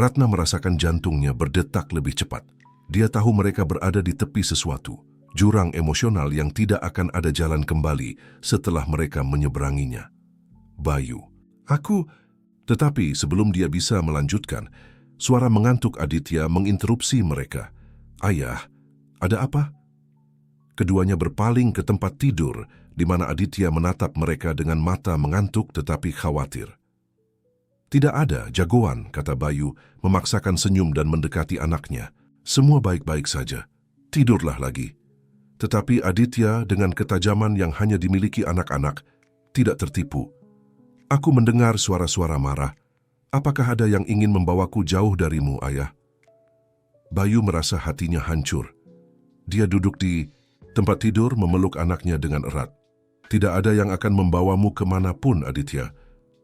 Ratna merasakan jantungnya berdetak lebih cepat. Dia tahu mereka berada di tepi sesuatu, jurang emosional yang tidak akan ada jalan kembali setelah mereka menyeberanginya. "Bayu, aku..." Tetapi sebelum dia bisa melanjutkan, suara mengantuk Aditya menginterupsi mereka. "Ayah, ada apa?" Keduanya berpaling ke tempat tidur, di mana Aditya menatap mereka dengan mata mengantuk tetapi khawatir. "Tidak ada, jagoan," kata Bayu, memaksakan senyum dan mendekati anaknya. "Semua baik-baik saja. Tidurlah lagi." Tetapi Aditya dengan ketajaman yang hanya dimiliki anak-anak tidak tertipu. "Aku mendengar suara-suara marah. Apakah ada yang ingin membawaku jauh darimu, Ayah?" Bayu merasa hatinya hancur. Dia duduk di tempat tidur memeluk anaknya dengan erat. "Tidak ada yang akan membawamu kemanapun, Aditya.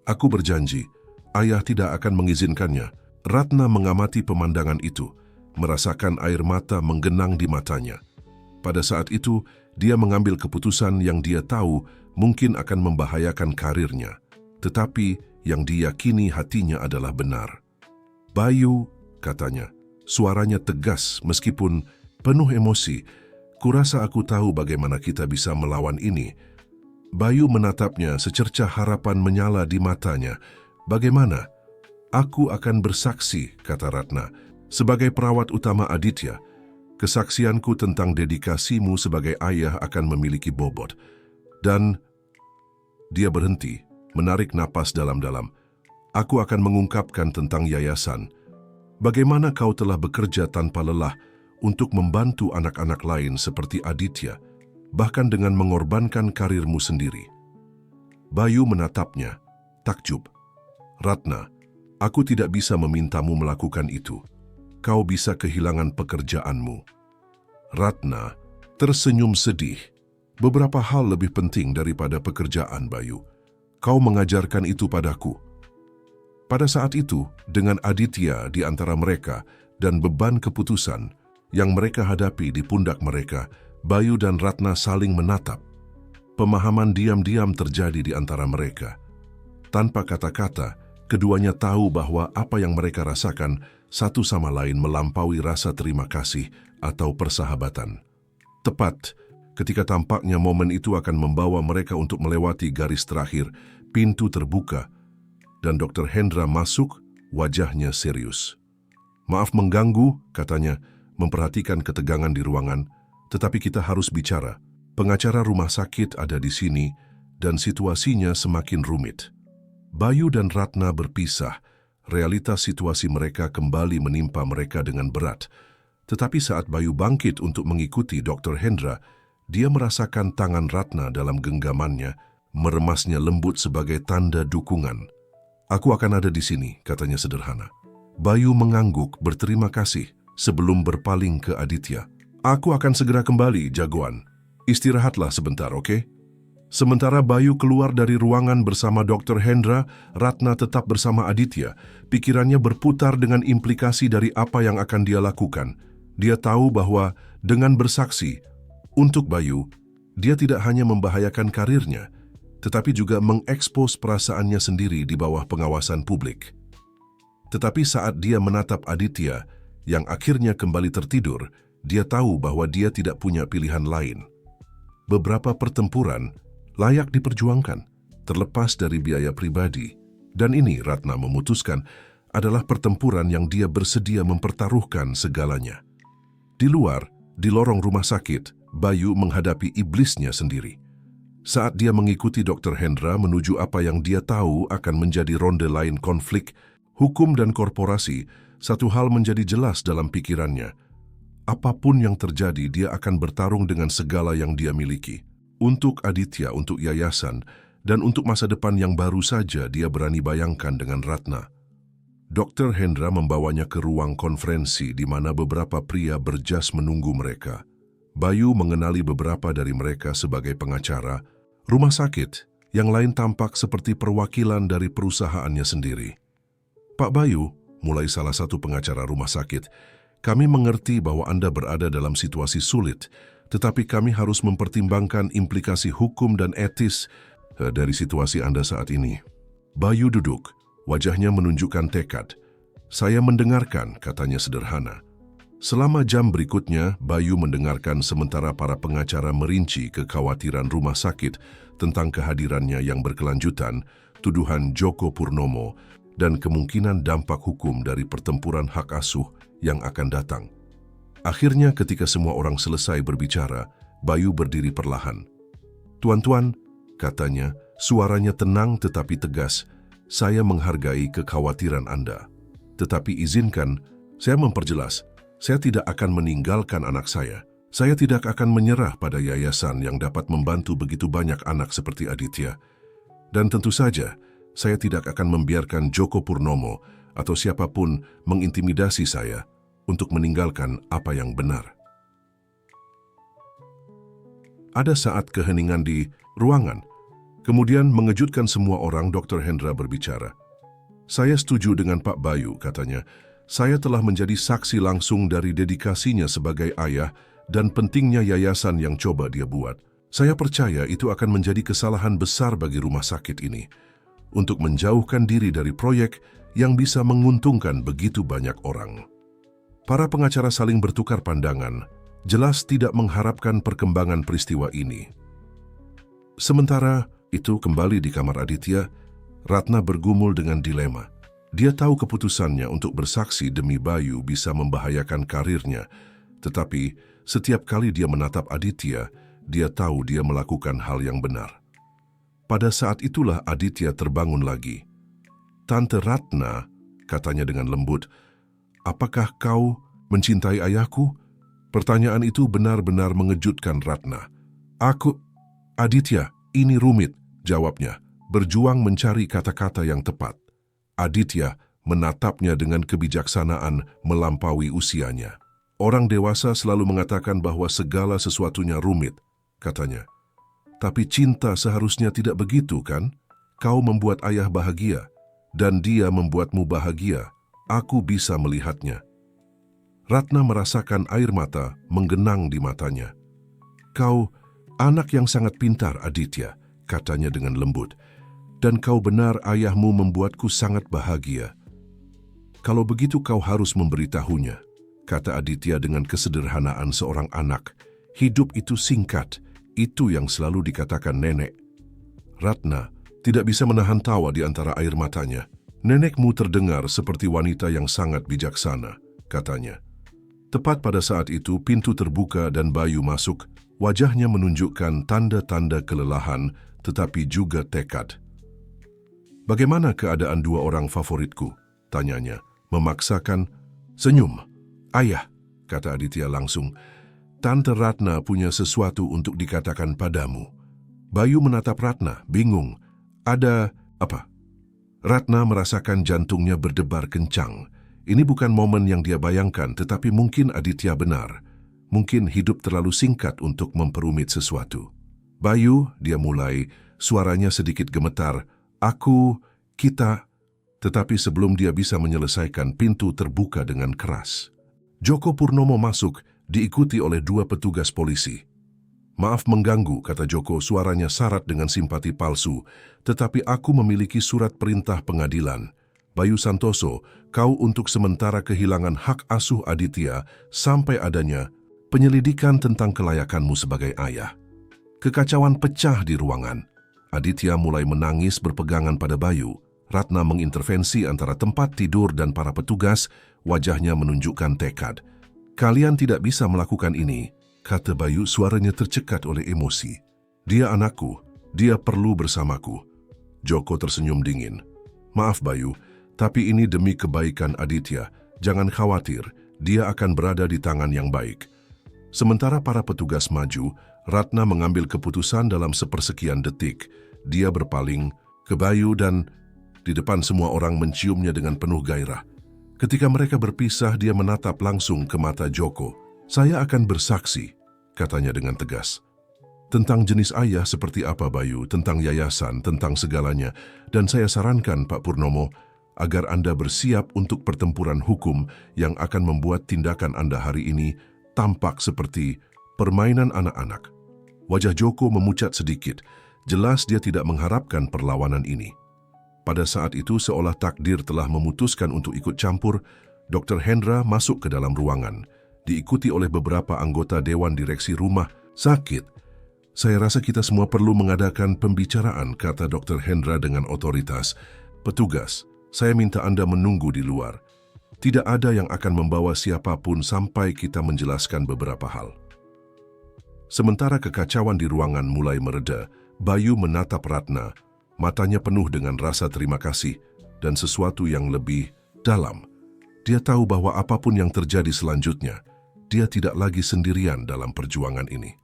Aku berjanji, Ayah tidak akan mengizinkannya." Ratna mengamati pemandangan itu, merasakan air mata menggenang di matanya. Pada saat itu, dia mengambil keputusan yang dia tahu mungkin akan membahayakan karirnya, tetapi yang diyakini hatinya adalah benar. "Bayu," katanya, suaranya tegas meskipun penuh emosi, "kurasa aku tahu bagaimana kita bisa melawan ini." Bayu menatapnya, secercah harapan menyala di matanya. "Bagaimana?" "Aku akan bersaksi," kata Ratna, "sebagai perawat utama Aditya. Kesaksianku tentang dedikasimu sebagai ayah akan memiliki bobot." Dan dia berhenti, menarik napas dalam-dalam. "Aku akan mengungkapkan tentang yayasan. Bagaimana kau telah bekerja tanpa lelah untuk membantu anak-anak lain seperti Aditya, bahkan dengan mengorbankan karirmu sendiri." Bayu menatapnya, takjub. "Ratna, aku tidak bisa memintamu melakukan itu. Kau bisa kehilangan pekerjaanmu." Ratna tersenyum sedih. "Beberapa hal lebih penting daripada pekerjaan, Bayu. Kau mengajarkan itu padaku." Pada saat itu, dengan Aditya di antara mereka dan beban keputusan yang mereka hadapi di pundak mereka, Bayu dan Ratna saling menatap. Pemahaman diam-diam terjadi di antara mereka. Tanpa kata-kata, keduanya tahu bahwa apa yang mereka rasakan satu sama lain melampaui rasa terima kasih atau persahabatan. Tepat ketika tampaknya momen itu akan membawa mereka untuk melewati garis terakhir, pintu terbuka dan Dr. Hendra masuk, wajahnya serius. "Maaf mengganggu," katanya, memperhatikan ketegangan di ruangan, "tetapi kita harus bicara. Pengacara rumah sakit ada di sini dan situasinya semakin rumit." Bayu dan Ratna berpisah. Realitas situasi mereka kembali menimpa mereka dengan berat. Tetapi saat Bayu bangkit untuk mengikuti Dr. Hendra, dia merasakan tangan Ratna dalam genggamannya, meremasnya lembut sebagai tanda dukungan. "Aku akan ada di sini," katanya sederhana. Bayu mengangguk berterima kasih sebelum berpaling ke Aditya. "Aku akan segera kembali, jagoan. Istirahatlah sebentar, oke?" Sementara Bayu keluar dari ruangan bersama Dr. Hendra, Ratna tetap bersama Aditya. Pikirannya berputar dengan implikasi dari apa yang akan dia lakukan. Dia tahu bahwa dengan bersaksi untuk Bayu, dia tidak hanya membahayakan karirnya, tetapi juga mengekspos perasaannya sendiri di bawah pengawasan publik. Tetapi saat dia menatap Aditya, yang akhirnya kembali tertidur, dia tahu bahwa dia tidak punya pilihan lain. Beberapa pertempuran layak diperjuangkan, terlepas dari biaya pribadi. Dan ini, Ratna memutuskan, adalah pertempuran yang dia bersedia mempertaruhkan segalanya. Di luar, di lorong rumah sakit, Bayu menghadapi iblisnya sendiri. Saat dia mengikuti Dr. Hendra menuju apa yang dia tahu akan menjadi ronde lain konflik, hukum dan korporasi, satu hal menjadi jelas dalam pikirannya. Apapun yang terjadi, dia akan bertarung dengan segala yang dia miliki. Untuk Aditya, untuk yayasan, dan untuk masa depan yang baru saja dia berani bayangkan dengan Ratna. Dr. Hendra membawanya ke ruang konferensi di mana beberapa pria berjas menunggu mereka. Bayu mengenali beberapa dari mereka sebagai pengacara. Rumah sakit, yang lain tampak seperti perwakilan dari perusahaannya sendiri. "Pak Bayu," mulai salah satu pengacara rumah sakit, "kami mengerti bahwa Anda berada dalam situasi sulit, tetapi kami harus mempertimbangkan implikasi hukum dan etis dari situasi Anda saat ini." Bayu duduk, wajahnya menunjukkan tekad. "Saya mendengarkan," katanya sederhana. Selama jam berikutnya, Bayu mendengarkan sementara para pengacara merinci kekhawatiran rumah sakit tentang kehadirannya yang berkelanjutan, tuduhan Joko Purnomo, dan kemungkinan dampak hukum dari pertempuran hak asuh yang akan datang. Akhirnya ketika semua orang selesai berbicara, Bayu berdiri perlahan. "Tuan-tuan," katanya, suaranya tenang tetapi tegas, "saya menghargai kekhawatiran Anda. Tetapi izinkan saya memperjelas, saya tidak akan meninggalkan anak saya. Saya tidak akan menyerah pada yayasan yang dapat membantu begitu banyak anak seperti Aditya. Dan tentu saja, saya tidak akan membiarkan Joko Purnomo atau siapapun mengintimidasi saya untuk meninggalkan apa yang benar." Ada saat keheningan di ruangan. Kemudian mengejutkan semua orang, Dr. Hendra berbicara. "Saya setuju dengan Pak Bayu," katanya. "Saya telah menjadi saksi langsung dari dedikasinya sebagai ayah dan pentingnya yayasan yang coba dia buat. Saya percaya itu akan menjadi kesalahan besar bagi rumah sakit ini untuk menjauhkan diri dari proyek yang bisa menguntungkan begitu banyak orang." Para pengacara saling bertukar pandangan, jelas tidak mengharapkan perkembangan peristiwa ini. Sementara itu kembali di kamar Aditya, Ratna bergumul dengan dilema. Dia tahu keputusannya untuk bersaksi demi Bayu bisa membahayakan karirnya, tetapi setiap kali dia menatap Aditya, dia tahu dia melakukan hal yang benar. Pada saat itulah Aditya terbangun lagi. "Tante Ratna," katanya dengan lembut, "apakah kau mencintai ayahku?" Pertanyaan itu benar-benar mengejutkan Ratna. Aditya, ini rumit," jawabnya, berjuang mencari kata-kata yang tepat. Aditya menatapnya dengan kebijaksanaan melampaui usianya. "Orang dewasa selalu mengatakan bahwa segala sesuatunya rumit," katanya. "Tapi cinta seharusnya tidak begitu, kan? Kau membuat ayah bahagia, dan dia membuatmu bahagia. Aku bisa melihatnya." Ratna merasakan air mata menggenang di matanya. "Kau anak yang sangat pintar, Aditya," katanya dengan lembut. "Dan kau benar, ayahmu membuatku sangat bahagia." "Kalau begitu kau harus memberitahunya," kata Aditya dengan kesederhanaan seorang anak. "Hidup itu singkat, itu yang selalu dikatakan nenek." Ratna tidak bisa menahan tawa di antara air matanya. "Nenekmu terdengar seperti wanita yang sangat bijaksana," katanya. Tepat pada saat itu pintu terbuka dan Bayu masuk. Wajahnya menunjukkan tanda-tanda kelelahan tetapi juga tekad. "Bagaimana keadaan dua orang favoritku?" tanyanya, memaksakan senyum. "Ayah," kata Aditya langsung, "Tante Ratna punya sesuatu untuk dikatakan padamu." Bayu menatap Ratna, bingung. "Ada apa?" Ratna merasakan jantungnya berdebar kencang. Ini bukan momen yang dia bayangkan, tetapi mungkin Aditya benar. Mungkin hidup terlalu singkat untuk memperumit sesuatu. "Bayu," dia mulai, suaranya sedikit gemetar, kita..." Tetapi sebelum dia bisa menyelesaikan, pintu terbuka dengan keras. Joko Purnomo masuk, diikuti oleh dua petugas polisi. "Maaf mengganggu," kata Joko, suaranya syarat dengan simpati palsu, "tetapi aku memiliki surat perintah pengadilan. Bayu Santoso, kau untuk sementara kehilangan hak asuh Aditya sampai adanya penyelidikan tentang kelayakanmu sebagai ayah." Kekacauan pecah di ruangan. Aditya mulai menangis berpegangan pada Bayu. Ratna mengintervensi antara tempat tidur dan para petugas, wajahnya menunjukkan tekad. "Kalian tidak bisa melakukan ini," kata Bayu, suaranya tercekat oleh emosi. "Dia anakku, dia perlu bersamaku." Joko tersenyum dingin. "Maaf Bayu, tapi ini demi kebaikan Aditya. Jangan khawatir, dia akan berada di tangan yang baik." Sementara para petugas maju, Ratna mengambil keputusan dalam sepersekian detik. Dia berpaling ke Bayu dan di depan semua orang menciumnya dengan penuh gairah. Ketika mereka berpisah, dia menatap langsung ke mata Joko. "Saya akan bersaksi," katanya dengan tegas. "Tentang jenis ayah seperti apa Bayu, tentang yayasan, tentang segalanya. Dan saya sarankan Pak Purnomo, agar Anda bersiap untuk pertempuran hukum yang akan membuat tindakan Anda hari ini tampak seperti permainan anak-anak." Wajah Joko memucat sedikit. Jelas dia tidak mengharapkan perlawanan ini. Pada saat itu seolah takdir telah memutuskan untuk ikut campur, Dr. Hendra masuk ke dalam ruangan, diikuti oleh beberapa anggota Dewan Direksi Rumah Sakit. "Saya rasa kita semua perlu mengadakan pembicaraan," kata Dr. Hendra dengan otoritas. "Petugas, saya minta Anda menunggu di luar. Tidak ada yang akan membawa siapapun sampai kita menjelaskan beberapa hal." Sementara kekacauan di ruangan mulai mereda, Bayu menatap Ratna, matanya penuh dengan rasa terima kasih dan sesuatu yang lebih dalam. Dia tahu bahwa apapun yang terjadi selanjutnya, dia tidak lagi sendirian dalam perjuangan ini.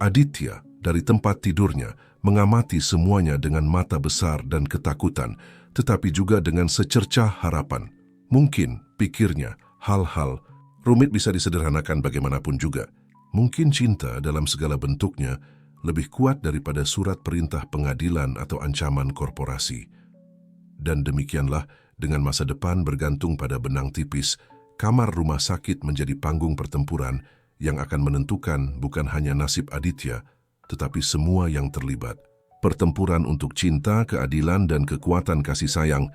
Aditya dari tempat tidurnya mengamati semuanya dengan mata besar dan ketakutan, tetapi juga dengan secercah harapan. Mungkin, pikirnya, hal-hal rumit bisa disederhanakan bagaimanapun juga. Mungkin cinta dalam segala bentuknya lebih kuat daripada surat perintah pengadilan atau ancaman korporasi. Dan demikianlah, dengan masa depan bergantung pada benang tipis, kamar rumah sakit menjadi panggung pertempuran yang akan menentukan bukan hanya nasib Aditya, tetapi semua yang terlibat. Pertempuran untuk cinta, keadilan, dan kekuatan kasih sayang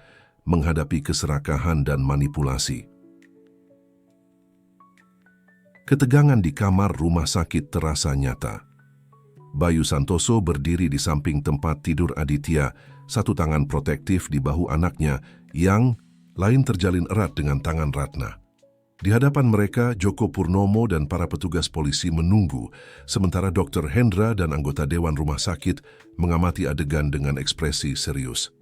menghadapi keserakahan dan manipulasi. Ketegangan di kamar rumah sakit terasa nyata. Bayu Santoso berdiri di samping tempat tidur Aditya, satu tangan protektif di bahu anaknya, yang lain terjalin erat dengan tangan Ratna. Di hadapan mereka, Joko Purnomo dan para petugas polisi menunggu, sementara Dr. Hendra dan anggota Dewan Rumah Sakit mengamati adegan dengan ekspresi serius.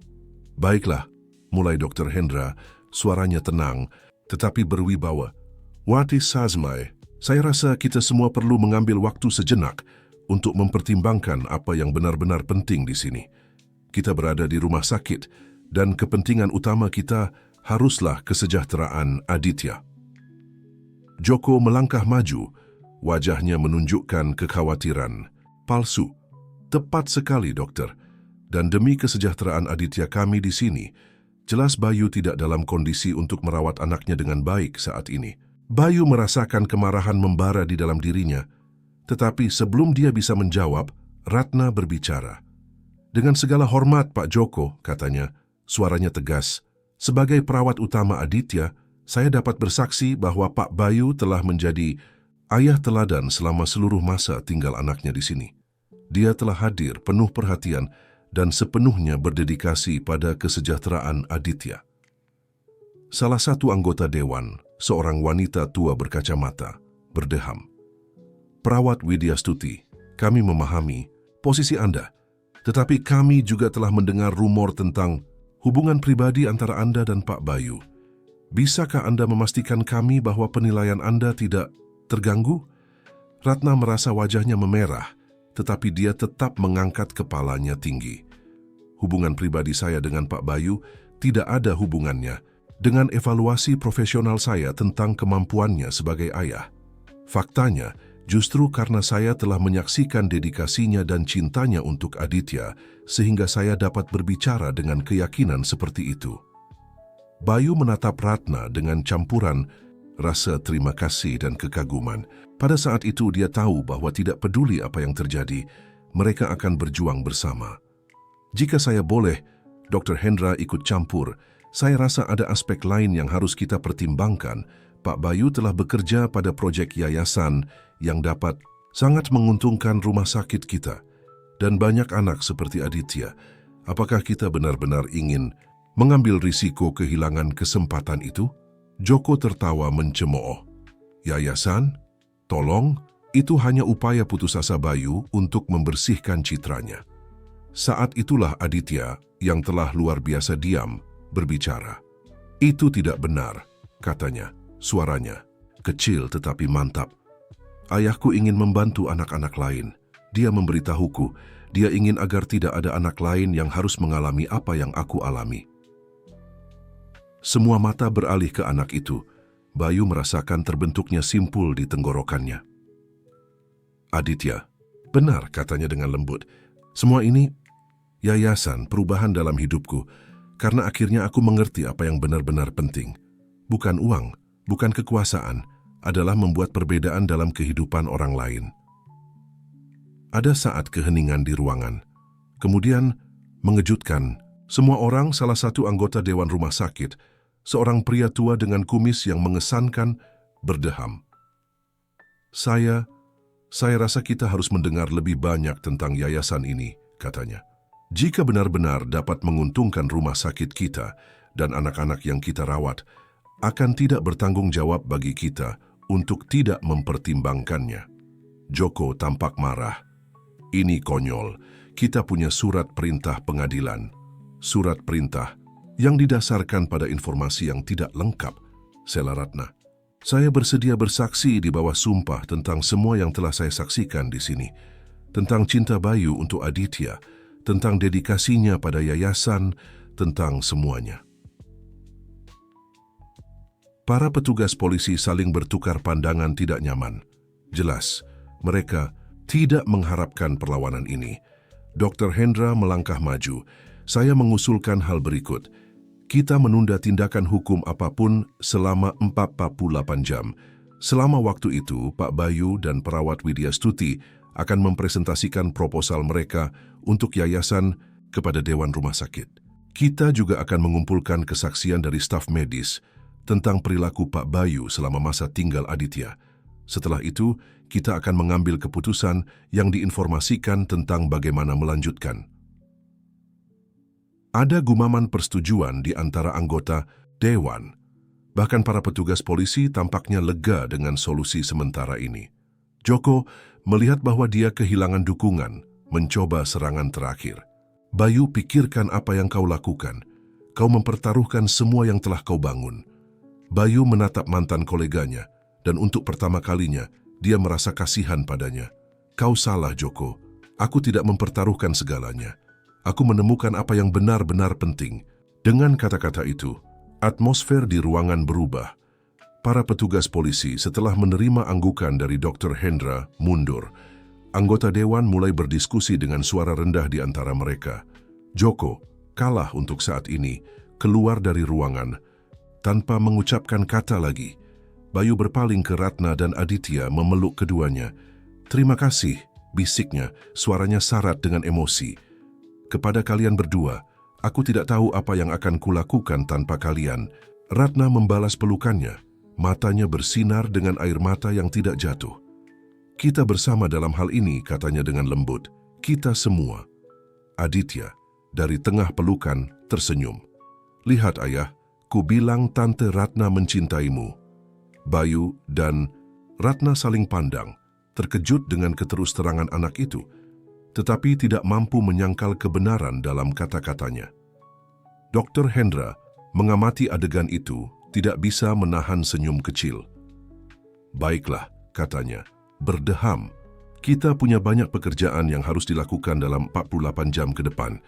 "Baiklah," mulai Dr. Hendra, suaranya tenang, tetapi berwibawa. "Wati Sazmai, saya rasa kita semua perlu mengambil waktu sejenak untuk mempertimbangkan apa yang benar-benar penting di sini. Kita berada di rumah sakit dan kepentingan utama kita haruslah kesejahteraan Aditya." Joko melangkah maju, wajahnya menunjukkan kekhawatiran. "Palsu. Tepat sekali, dokter. Dan demi kesejahteraan Aditya kami di sini, Jelas Bayu tidak dalam kondisi untuk merawat anaknya dengan baik saat ini. Bayu merasakan kemarahan membara di dalam dirinya. Tetapi sebelum dia bisa menjawab, Ratna berbicara. "Dengan segala hormat, Pak Joko," katanya, suaranya tegas. "Sebagai perawat utama Aditya, saya dapat bersaksi bahwa Pak Bayu telah menjadi ayah teladan selama seluruh masa tinggal anaknya di sini. Dia telah hadir penuh perhatian dan sepenuhnya berdedikasi pada kesejahteraan Aditya." Salah satu anggota dewan, seorang wanita tua berkacamata, berdeham. "Perawat Widya Stuti, kami memahami posisi Anda, tetapi kami juga telah mendengar rumor tentang hubungan pribadi antara Anda dan Pak Bayu. Bisakah Anda memastikan kami bahwa penilaian Anda tidak terganggu?" Ratna merasa wajahnya memerah, tetapi dia tetap mengangkat kepalanya tinggi. "Hubungan pribadi saya dengan Pak Bayu tidak ada hubungannya dengan evaluasi profesional saya tentang kemampuannya sebagai ayah. Faktanya, justru karena saya telah menyaksikan dedikasinya dan cintanya untuk Aditya, sehingga saya dapat berbicara dengan keyakinan seperti itu." Bayu menatap Ratna dengan campuran rasa terima kasih dan kekaguman. Pada saat itu dia tahu bahwa tidak peduli apa yang terjadi, mereka akan berjuang bersama. "Jika saya boleh, Dr. Hendra ikut campur, saya rasa ada aspek lain yang harus kita pertimbangkan. Pak Bayu telah bekerja pada proyek yayasan yang dapat sangat menguntungkan rumah sakit kita dan banyak anak seperti Aditya. Apakah kita benar-benar ingin mengambil risiko kehilangan kesempatan itu?" Joko tertawa mencemooh. "Yayasan? Tolong, itu hanya upaya putus asa Bayu untuk membersihkan citranya." Saat itulah Aditya, yang telah luar biasa diam, berbicara. "Itu tidak benar," katanya. Suaranya kecil tetapi mantap. "Ayahku ingin membantu anak-anak lain. Dia memberitahuku, dia ingin agar tidak ada anak lain yang harus mengalami apa yang aku alami." Semua mata beralih ke anak itu. Bayu merasakan terbentuknya simpul di tenggorokannya. "Aditya, benar," katanya dengan lembut. "Semua ini yayasan perubahan dalam hidupku, karena akhirnya aku mengerti apa yang benar-benar penting. Bukan uang, bukan kekuasaan, adalah membuat perbedaan dalam kehidupan orang lain." Ada saat keheningan di ruangan. Kemudian, mengejutkan, semua orang, salah satu anggota Dewan Rumah Sakit, seorang pria tua dengan kumis yang mengesankan, berdeham. Saya rasa kita harus mendengar lebih banyak tentang yayasan ini," katanya. "Jika benar-benar dapat menguntungkan rumah sakit kita dan anak-anak yang kita rawat, akan tidak bertanggung jawab bagi kita untuk tidak mempertimbangkannya." Joko tampak marah. "Ini konyol. Kita punya surat perintah pengadilan. Surat perintah yang didasarkan pada informasi yang tidak lengkap," sela Ratna. "Saya bersedia bersaksi di bawah sumpah tentang semua yang telah saya saksikan di sini. Tentang cinta Bayu untuk Aditya, tentang dedikasinya pada yayasan, tentang semuanya." Para petugas polisi saling bertukar pandangan tidak nyaman. Jelas, mereka tidak mengharapkan perlawanan ini. Dr. Hendra melangkah maju. "Saya mengusulkan hal berikut. Kita menunda tindakan hukum apapun selama 48 jam. Selama waktu itu, Pak Bayu dan perawat Widya Stuti akan mempresentasikan proposal mereka untuk yayasan kepada Dewan Rumah Sakit. Kita juga akan mengumpulkan kesaksian dari staf medis tentang perilaku Pak Bayu selama masa tinggal Aditya. Setelah itu, kita akan mengambil keputusan yang diinformasikan tentang bagaimana melanjutkan." Ada gumaman persetujuan di antara anggota Dewan. Bahkan para petugas polisi tampaknya lega dengan solusi sementara ini. Joko melihat bahwa dia kehilangan dukungan, mencoba serangan terakhir. "Bayu, pikirkan apa yang kau lakukan. Kau mempertaruhkan semua yang telah kau bangun." Bayu menatap mantan koleganya, dan untuk pertama kalinya, dia merasa kasihan padanya. "Kau salah, Joko. Aku tidak mempertaruhkan segalanya. Aku menemukan apa yang benar-benar penting." Dengan kata-kata itu, atmosfer di ruangan berubah. Para petugas polisi setelah menerima anggukan dari Dr. Hendra mundur. Anggota dewan mulai berdiskusi dengan suara rendah di antara mereka. "Joko, kalah untuk saat ini. keluar dari ruangan. Tanpa mengucapkan kata lagi, Bayu berpaling ke Ratna dan Aditya memeluk keduanya. "Terima kasih," bisiknya, suaranya syarat dengan emosi. "Kepada kalian berdua, aku tidak tahu apa yang akan kulakukan tanpa kalian." Ratna membalas pelukannya, matanya bersinar dengan air mata yang tidak jatuh. "Kita bersama dalam hal ini," katanya dengan lembut. "Kita semua." Aditya, dari tengah pelukan, tersenyum. "Lihat ayah, ku bilang Tante Ratna mencintaimu." Bayu dan Ratna saling pandang, terkejut dengan keterus-terangan anak itu, tetapi tidak mampu menyangkal kebenaran dalam kata-katanya. Dr. Hendra mengamati adegan itu, tidak bisa menahan senyum kecil. "Baiklah," katanya, berdeham. "Kita punya banyak pekerjaan yang harus dilakukan dalam 48 jam ke depan.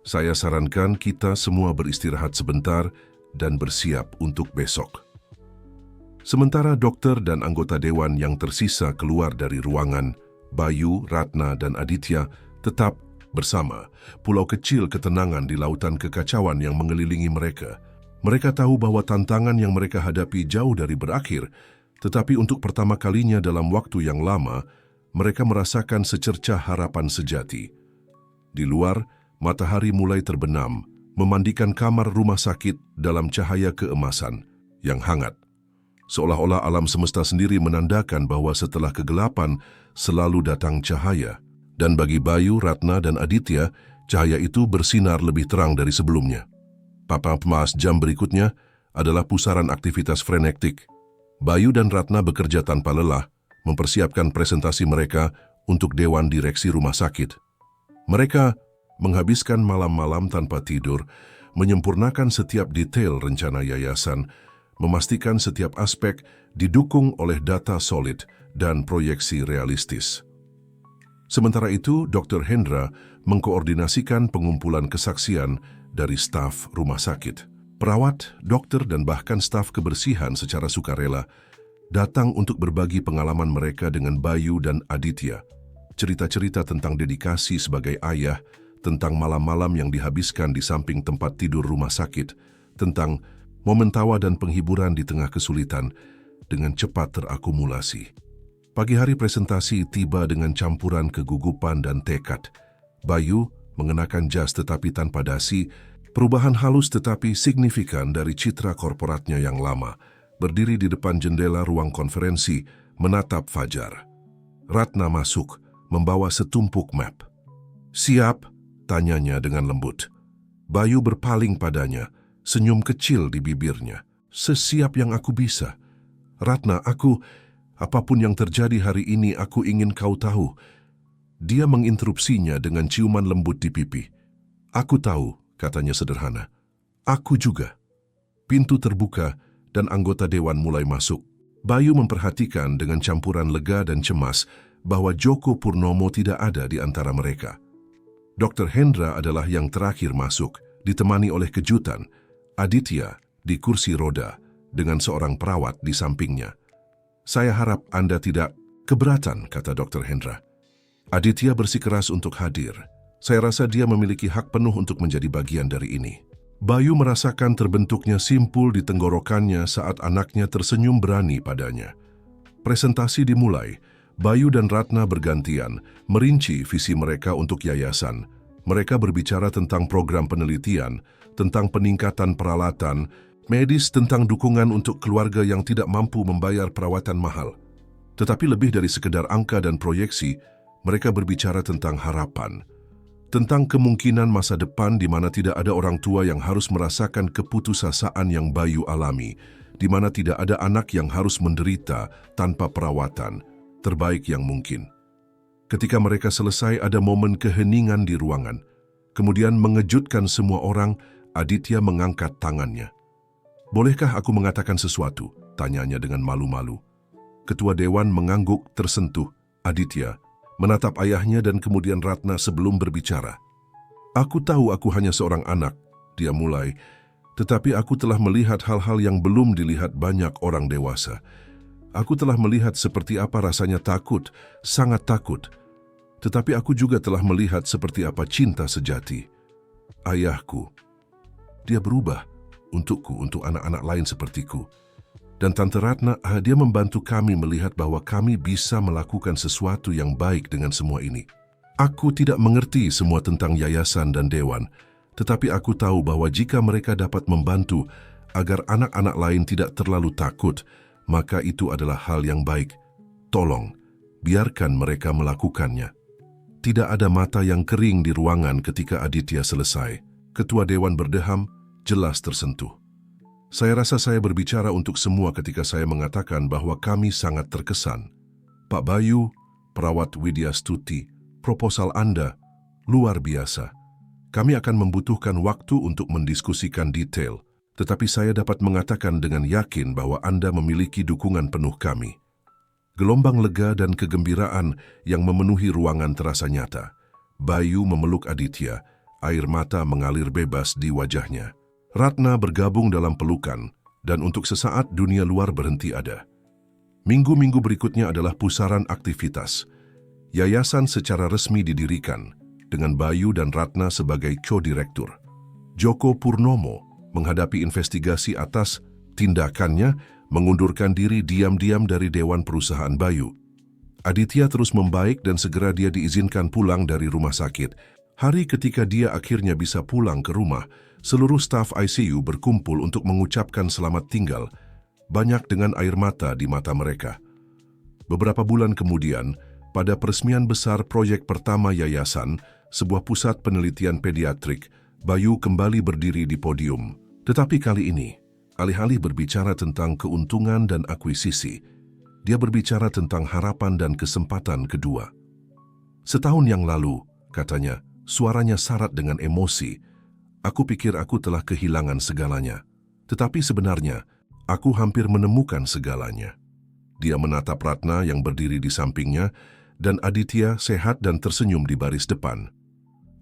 Saya sarankan kita semua beristirahat sebentar dan bersiap untuk besok." Sementara dokter dan anggota dewan yang tersisa keluar dari ruangan, Bayu, Ratna, dan Aditya tetap bersama. Pulau kecil ketenangan di lautan kekacauan yang mengelilingi mereka. Mereka tahu bahwa tantangan yang mereka hadapi jauh dari berakhir, tetapi untuk pertama kalinya dalam waktu yang lama, mereka merasakan secercah harapan sejati. Di luar, matahari mulai terbenam, memandikan kamar rumah sakit dalam cahaya keemasan yang hangat. Seolah-olah alam semesta sendiri menandakan bahwa setelah kegelapan selalu datang cahaya. Dan bagi Bayu, Ratna, dan Aditya, cahaya itu bersinar lebih terang dari sebelumnya. Papan emas jam berikutnya adalah pusaran aktivitas frenetik. Bayu dan Ratna bekerja tanpa lelah, mempersiapkan presentasi mereka untuk Dewan Direksi Rumah Sakit. Mereka menghabiskan malam-malam tanpa tidur, menyempurnakan setiap detail rencana yayasan, memastikan setiap aspek didukung oleh data solid dan proyeksi realistis. Sementara itu, Dr. Hendra mengkoordinasikan pengumpulan kesaksian dari staf rumah sakit. Perawat, dokter, dan bahkan staf kebersihan secara sukarela datang untuk berbagi pengalaman mereka dengan Bayu dan Aditya. Cerita-cerita tentang dedikasi sebagai ayah, tentang malam-malam yang dihabiskan di samping tempat tidur rumah sakit, tentang momen tawa dan penghiburan di tengah kesulitan dengan cepat terakumulasi. Pagi hari presentasi tiba dengan campuran kegugupan dan tekad. Bayu mengenakan jas tetapi tanpa dasi, perubahan halus tetapi signifikan dari citra korporatnya yang lama, berdiri di depan jendela ruang konferensi, menatap fajar. Ratna masuk, membawa setumpuk map. "Siap?" tanyanya dengan lembut. Bayu berpaling padanya, senyum kecil di bibirnya. "Sesiap yang aku bisa. Ratna, apapun yang terjadi hari ini, aku ingin kau tahu." Dia menginterupsinya dengan ciuman lembut di pipi. "Aku tahu," katanya sederhana. "Aku juga." Pintu terbuka dan anggota dewan mulai masuk. Bayu memperhatikan dengan campuran lega dan cemas bahwa Joko Purnomo tidak ada di antara mereka. Dr. Hendra adalah yang terakhir masuk, ditemani oleh kejutan, Aditya di kursi roda dengan seorang perawat di sampingnya. "Saya harap Anda tidak keberatan," kata Dr. Hendra. Aditya bersikeras untuk hadir. "Saya rasa dia memiliki hak penuh untuk menjadi bagian dari ini." Bayu merasakan terbentuknya simpul di tenggorokannya saat anaknya tersenyum berani padanya. Presentasi dimulai. Bayu dan Ratna bergantian merinci visi mereka untuk yayasan. Mereka berbicara tentang program penelitian, tentang peningkatan peralatan medis, tentang dukungan untuk keluarga yang tidak mampu membayar perawatan mahal. Tetapi lebih dari sekedar angka dan proyeksi, mereka berbicara tentang harapan, tentang kemungkinan masa depan di mana tidak ada orang tua yang harus merasakan keputusasaan yang Bayu alami, di mana tidak ada anak yang harus menderita tanpa perawatan terbaik yang mungkin. Ketika mereka selesai, ada momen keheningan di ruangan. Kemudian mengejutkan semua orang, Aditya mengangkat tangannya. "Bolehkah aku mengatakan sesuatu?" tanyanya dengan malu-malu. Ketua Dewan mengangguk tersentuh. Aditya menatap ayahnya dan kemudian Ratna sebelum berbicara. "Aku tahu aku hanya seorang anak," dia mulai, "tetapi aku telah melihat hal-hal yang belum dilihat banyak orang dewasa. Aku telah melihat seperti apa rasanya takut, sangat takut. Tetapi aku juga telah melihat seperti apa cinta sejati. Ayahku." Dia berubah, untukku, untuk anak-anak lain sepertiku. Dan Tante Ratna, dia membantu kami melihat bahwa kami bisa melakukan sesuatu yang baik dengan semua ini. Aku tidak mengerti semua tentang yayasan dan dewan, tetapi aku tahu bahwa jika mereka dapat membantu agar anak-anak lain tidak terlalu takut, maka itu adalah hal yang baik. Tolong, biarkan mereka melakukannya. Tidak ada mata yang kering di ruangan ketika Aditya selesai. Ketua dewan berdeham, jelas tersentuh. Saya rasa saya berbicara untuk semua ketika saya mengatakan bahwa kami sangat terkesan. Pak Bayu, Perawat Widya Stuti, proposal Anda luar biasa. Kami akan membutuhkan waktu untuk mendiskusikan detail, tetapi saya dapat mengatakan dengan yakin bahwa Anda memiliki dukungan penuh kami. Gelombang lega dan kegembiraan yang memenuhi ruangan terasa nyata. Bayu memeluk Aditya, air mata mengalir bebas di wajahnya. Ratna bergabung dalam pelukan, dan untuk sesaat dunia luar berhenti ada. Minggu-minggu berikutnya adalah pusaran aktivitas. Yayasan secara resmi didirikan, dengan Bayu dan Ratna sebagai co-direktur. Joko Purnomo menghadapi investigasi atas tindakannya mengundurkan diri diam-diam dari Dewan Perusahaan Bayu. Aditya terus membaik dan segera dia diizinkan pulang dari rumah sakit. Hari ketika dia akhirnya bisa pulang ke rumah, seluruh staf ICU berkumpul untuk mengucapkan selamat tinggal, banyak dengan air mata di mata mereka. Beberapa bulan kemudian, pada peresmian besar proyek pertama yayasan, sebuah pusat penelitian pediatrik, Bayu kembali berdiri di podium. Tetapi kali ini, alih-alih berbicara tentang keuntungan dan akuisisi, dia berbicara tentang harapan dan kesempatan kedua. Setahun yang lalu, katanya, suaranya syarat dengan emosi, aku pikir aku telah kehilangan segalanya. Tetapi sebenarnya, aku hampir menemukan segalanya. Dia menatap Ratna yang berdiri di sampingnya, dan Aditya sehat dan tersenyum di baris depan.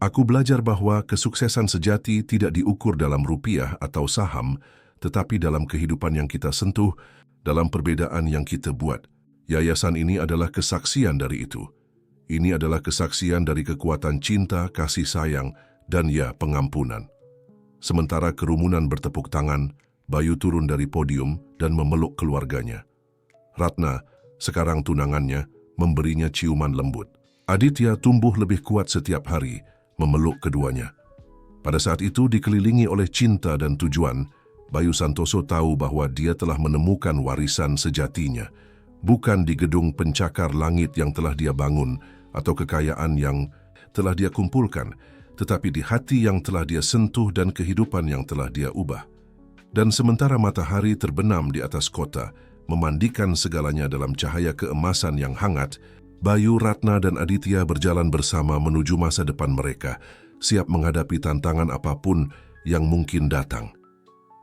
Aku belajar bahwa kesuksesan sejati tidak diukur dalam rupiah atau saham, tetapi dalam kehidupan yang kita sentuh, dalam perbedaan yang kita buat. Yayasan ini adalah kesaksian dari itu. Ini adalah kesaksian dari kekuatan cinta, kasih sayang, dan ya, pengampunan. Sementara kerumunan bertepuk tangan, Bayu turun dari podium dan memeluk keluarganya. Ratna, sekarang tunangannya, memberinya ciuman lembut. Aditya tumbuh lebih kuat setiap hari, memeluk keduanya. Pada saat itu dikelilingi oleh cinta dan tujuan, Bayu Santoso tahu bahwa dia telah menemukan warisan sejatinya, bukan di gedung pencakar langit yang telah dia bangun atau kekayaan yang telah dia kumpulkan, tetapi di hati yang telah dia sentuh dan kehidupan yang telah dia ubah. Dan sementara matahari terbenam di atas kota, memandikan segalanya dalam cahaya keemasan yang hangat, Bayu, Ratna, dan Aditya berjalan bersama menuju masa depan mereka, siap menghadapi tantangan apapun yang mungkin datang.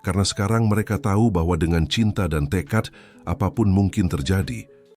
Karena sekarang mereka tahu bahwa dengan cinta dan tekad, apapun mungkin terjadi.